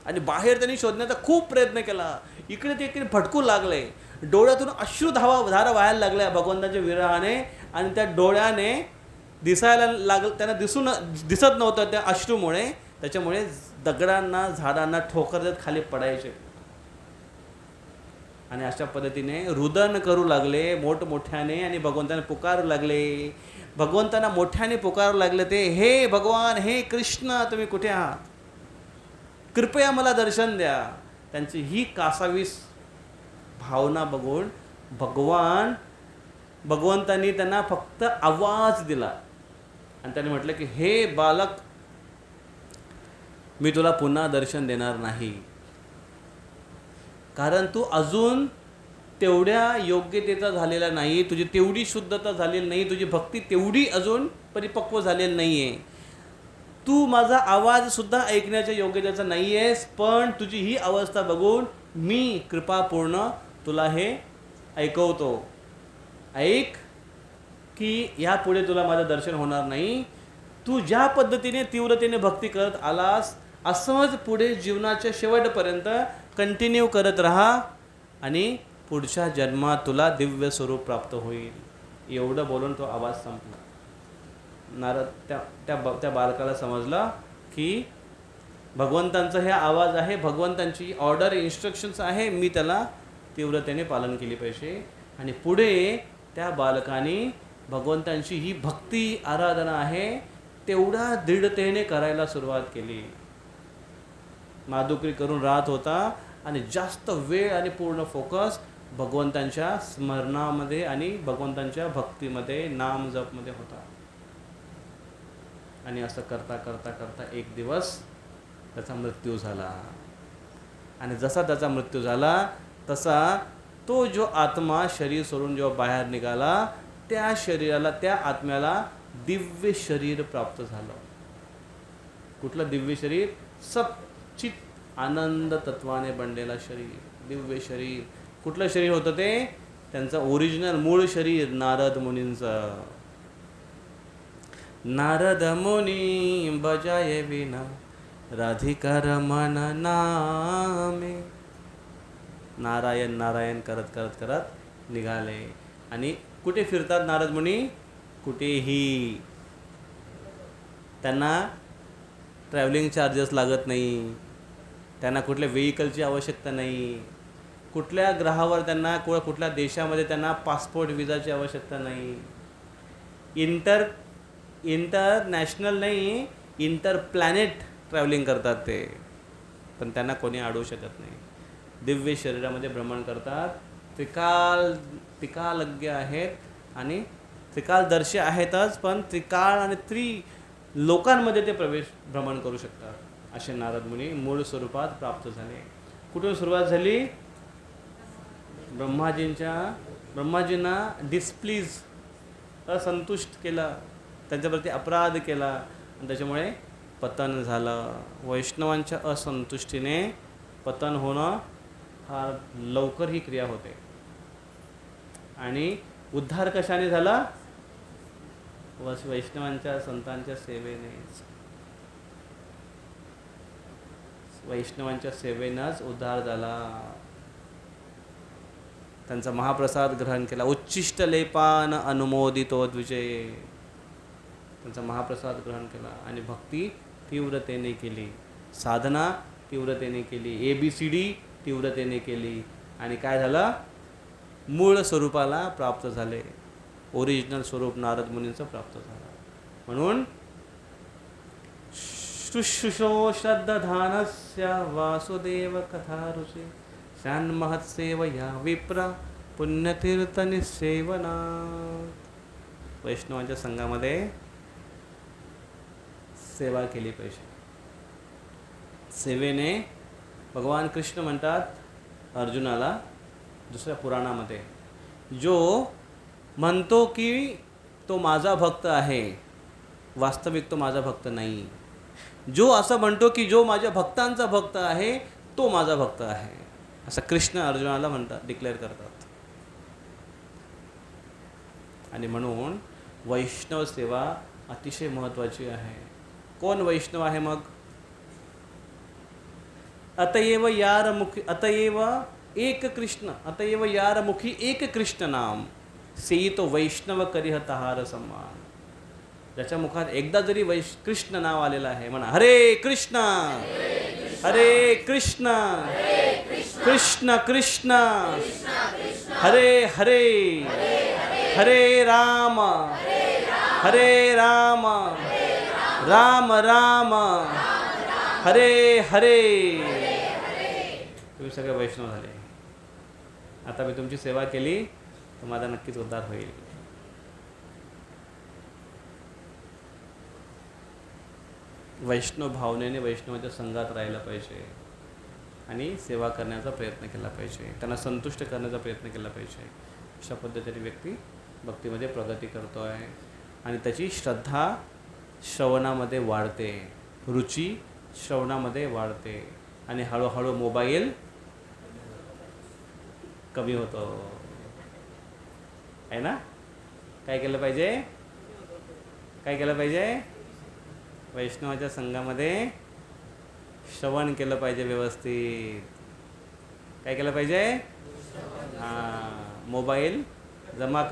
आणि बाहेर त्यांनी शोधण्याचा खूप प्रयत्न केला. इकडे ते इकडे भटकू लागले. डोळ्यातून धारा व्हायला लागल्या भगवंताच्या विरहाने. आणि त्या डोळ्याने दिसायला त्यांना दिसत नव्हतं त्या अश्रूमुळे. त्याच्यामुळे दगडांना, झाडांना ठोकर देत खाली पडायचे. आणि अशा पद्धतीने रुदन करू लागले मोठमोठ्याने आणि भगवंताने पुकारू लागले. भगवंतांना मोठ्याने पुकारू लागले ते, हे भगवान, हे कृष्ण, तुम्ही कुठे आहात? कृपया मला दर्शन द्या. त्यांची ही कासावीस भावना बघून भगवंतांनी त्यांना फक्त आवाज दिला आणि त्यांनी म्हटलं की हे बालक, मी तुला पुन्हा दर्शन देणार नाही, कारण तू अजून तेवढ्या योग्यतेचा झालेला नाही, तुझी तेवढी शुद्धता झालेली नाही, तुझी भक्ती तेवढी अजून परिपक्व झालेली नाही आहे. तू माझा आवाजसुद्धा ऐकण्याच्या योग्यतेचा नाही आहेस. पण तुझी ही अवस्था बघून मी कृपापूर्ण तुला हे ऐकवतो. ऐक की यापुढे तुला माझं दर्शन होणार नाही. तू ज्या पद्धतीने तीव्रतेने भक्ती करत आलास असंच पुढे जीवनाच्या शेवटपर्यंत कंटिन्यू करत राहा आणि पुढच्या जन्मात तुला दिव्य स्वरूप प्राप्त होईल. एवढं बोलून तो आवाज संपला. नारद त्या बालकाला समजला की भगवंतांचा हे आवाज आहे, भगवंतांची ऑर्डर, इन्स्ट्रक्शन्स आहे, मी त्याला तीव्रतेने पालन केली पाहिजे. आणि पुढे त्या बालकाने भगवंतांची ही भक्ती आराधना आहे तेवढ्या दृढतेने करायला सुरुवात केली. माधुकरी करून राहत होता आणि जास्त वेळ आणि पूर्ण फोकस भगवंतांच्या स्मरणामध्ये आणि भगवंतांच्या भक्तीमध्ये, नाम जपमध्ये होता. आणि असं करता करता करता एक दिवस त्याचा मृत्यू झाला. आणि जसा त्याचा मृत्यू झाला तसा तो जो आत्मा शरीर सोडून जेव्हा बाहेर निघाला त्या शरीराला, त्या आत्म्याला दिव्य शरीर प्राप्त झालं. कुठलं दिव्य शरीर? सच्चित आनंद तत्वाने बनलेला शरीर, दिव्य शरीर. कुठलं शरीर होतं ते? त्यांचं ओरिजिनल मूळ शरीर नारद मुनींचं. नारद मुनी बजाये विना राधिका रमण नामे. नारायण नारायण करत करत करत निघाले. आणि कुठे फिरतात नारद मुनी? कुठेही. त्यांना ट्रॅव्हलिंग चार्जेस लागत नाही, त्यांना कुठल्या व्हेइकलची आवश्यकता नाही, कुठल्या ग्रहावर त्यांना कुठल्या देशामध्ये त्यांना पासपोर्ट विजाची आवश्यकता नाही. इंटरनॅशनल नाही, इंटर प्लॅनेट ट्रॅव्हलिंग करतात ते. पण त्यांना कोणी अडवू शकत नाही. दिव्य शरीरामध्ये भ्रमण करतात. त्रिकालज्ञ आहेत आणि त्रिकालदर्शी आहेतच, पण त्रिकाळ आणि लोकांमध्ये ते भ्रमण करू शकतात. असे नारद मुनी मूळ स्वरूपात प्राप्त झाले. कुठून सुरुवात झाली? ब्रह्माजींना डिस्प्लीज, असंतुष्ट केला, त्यांच्याप्रती अपराध केला आणि त्याच्यामुळे पतन झालं. वैष्णवांच्या असंतुष्टीने पतन होणं फार लवकर ही क्रिया होते. आणि उद्धार कशाने झाला? वैष्णवांच्या संतांच्या सेवेनेच. वैष्णवांच्या सेवेनंच उद्धार झाला. त्यांचा महाप्रसाद ग्रहण केला. उच्छिष्ट लेपान अनुमोदितो द्विजये. त्यांचा महाप्रसाद ग्रहण केला आणि भक्ती तीव्रतेने केली, साधना तीव्रतेने केली, ABCD तीव्रतेने केली आणि काय झालं? मूळ स्वरूपाला प्राप्त झाले. ओरिजिनल स्वरूप नारद मुनींचं प्राप्त झालं. म्हणून शुश्रूषो श्रद्धाधानस्य वासुदेव कथारुचे शान्महत्सेवया विप्र पुण्यतीर्थनिसेवना. वैष्णवांच्या संघामध्ये सेवा केली पाहिजे. सेवेने भगवान कृष्ण म्हणतात अर्जुनाला दुसऱ्या पुराणामध्ये, जो म्हणतो की तो माझा भक्त आहे, वास्तविक तो माझा भक्त नाही. जो असं म्हणतो की जो माझ्या भक्तांचा भक्त आहे तो माझा भक्त आहे, असं कृष्ण अर्जुनाला म्हणतात, डिक्लेअर करतात. आणि म्हणून वैष्णव सेवा अतिशय महत्त्वाची आहे. कोण वैष्णव आहे मग? अतएव यार मुखी, अतएव एक कृष्ण, अतएव यार मुखी एक कृष्ण नाम, सेई तो वैष्णव करिह तहार सम्मान. ज्याच्या मुखात एकदा जरी कृष्ण नाव आलेलं आहे, म्हणा हरे कृष्ण हरे कृष्ण कृष्ण कृष्ण हरे हरे हरे राम हरे राम राम राम हरे हरे. तुम्ही सगळे वैष्णव झाले. आता मी तुमची सेवा केली तर माझा नक्कीच उद्धार होईल. वैष्णव भावनेने वैष्णवाच्या संघात राहायला पाहिजे आणि सेवा करण्याचा प्रयत्न केला पाहिजे, त्यांना संतुष्ट करण्याचा प्रयत्न केला पाहिजे. अशा पद्धतीने व्यक्ती भक्तीमध्ये प्रगती करतो आहे आणि त्याची श्रद्धा श्रवणामध्ये वाढते, रुची श्रवणामध्ये वाढते आणि हळूहळू मोबाईल कमी होतो. आहे ना? काय केलं पाहिजे? काय केलं पाहिजे? वैष्णवाच्या संघामध्ये श्रवण केलं पाहिजे व्यवस्थित. काय केलं पाहिजे? मोबाईल जमा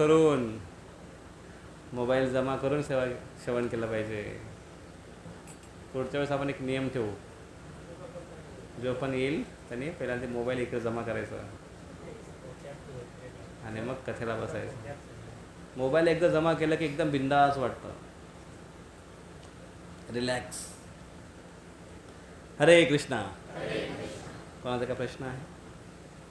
करून सेवा श्रवण केलं पाहिजे. पुढच्या वेळेस आपण एक नियम ठेवू, जो पण येईल त्याने पहिल्यांदा मोबाईल इकडे जमा करायचा आणि मग कथेला बसायचं. मोबाईल एकदा जमा केला की एकदम बिंदास वाटतं, रिलॅक्स. हरे कृष्णा. कोणाचा काय प्रश्न आहे?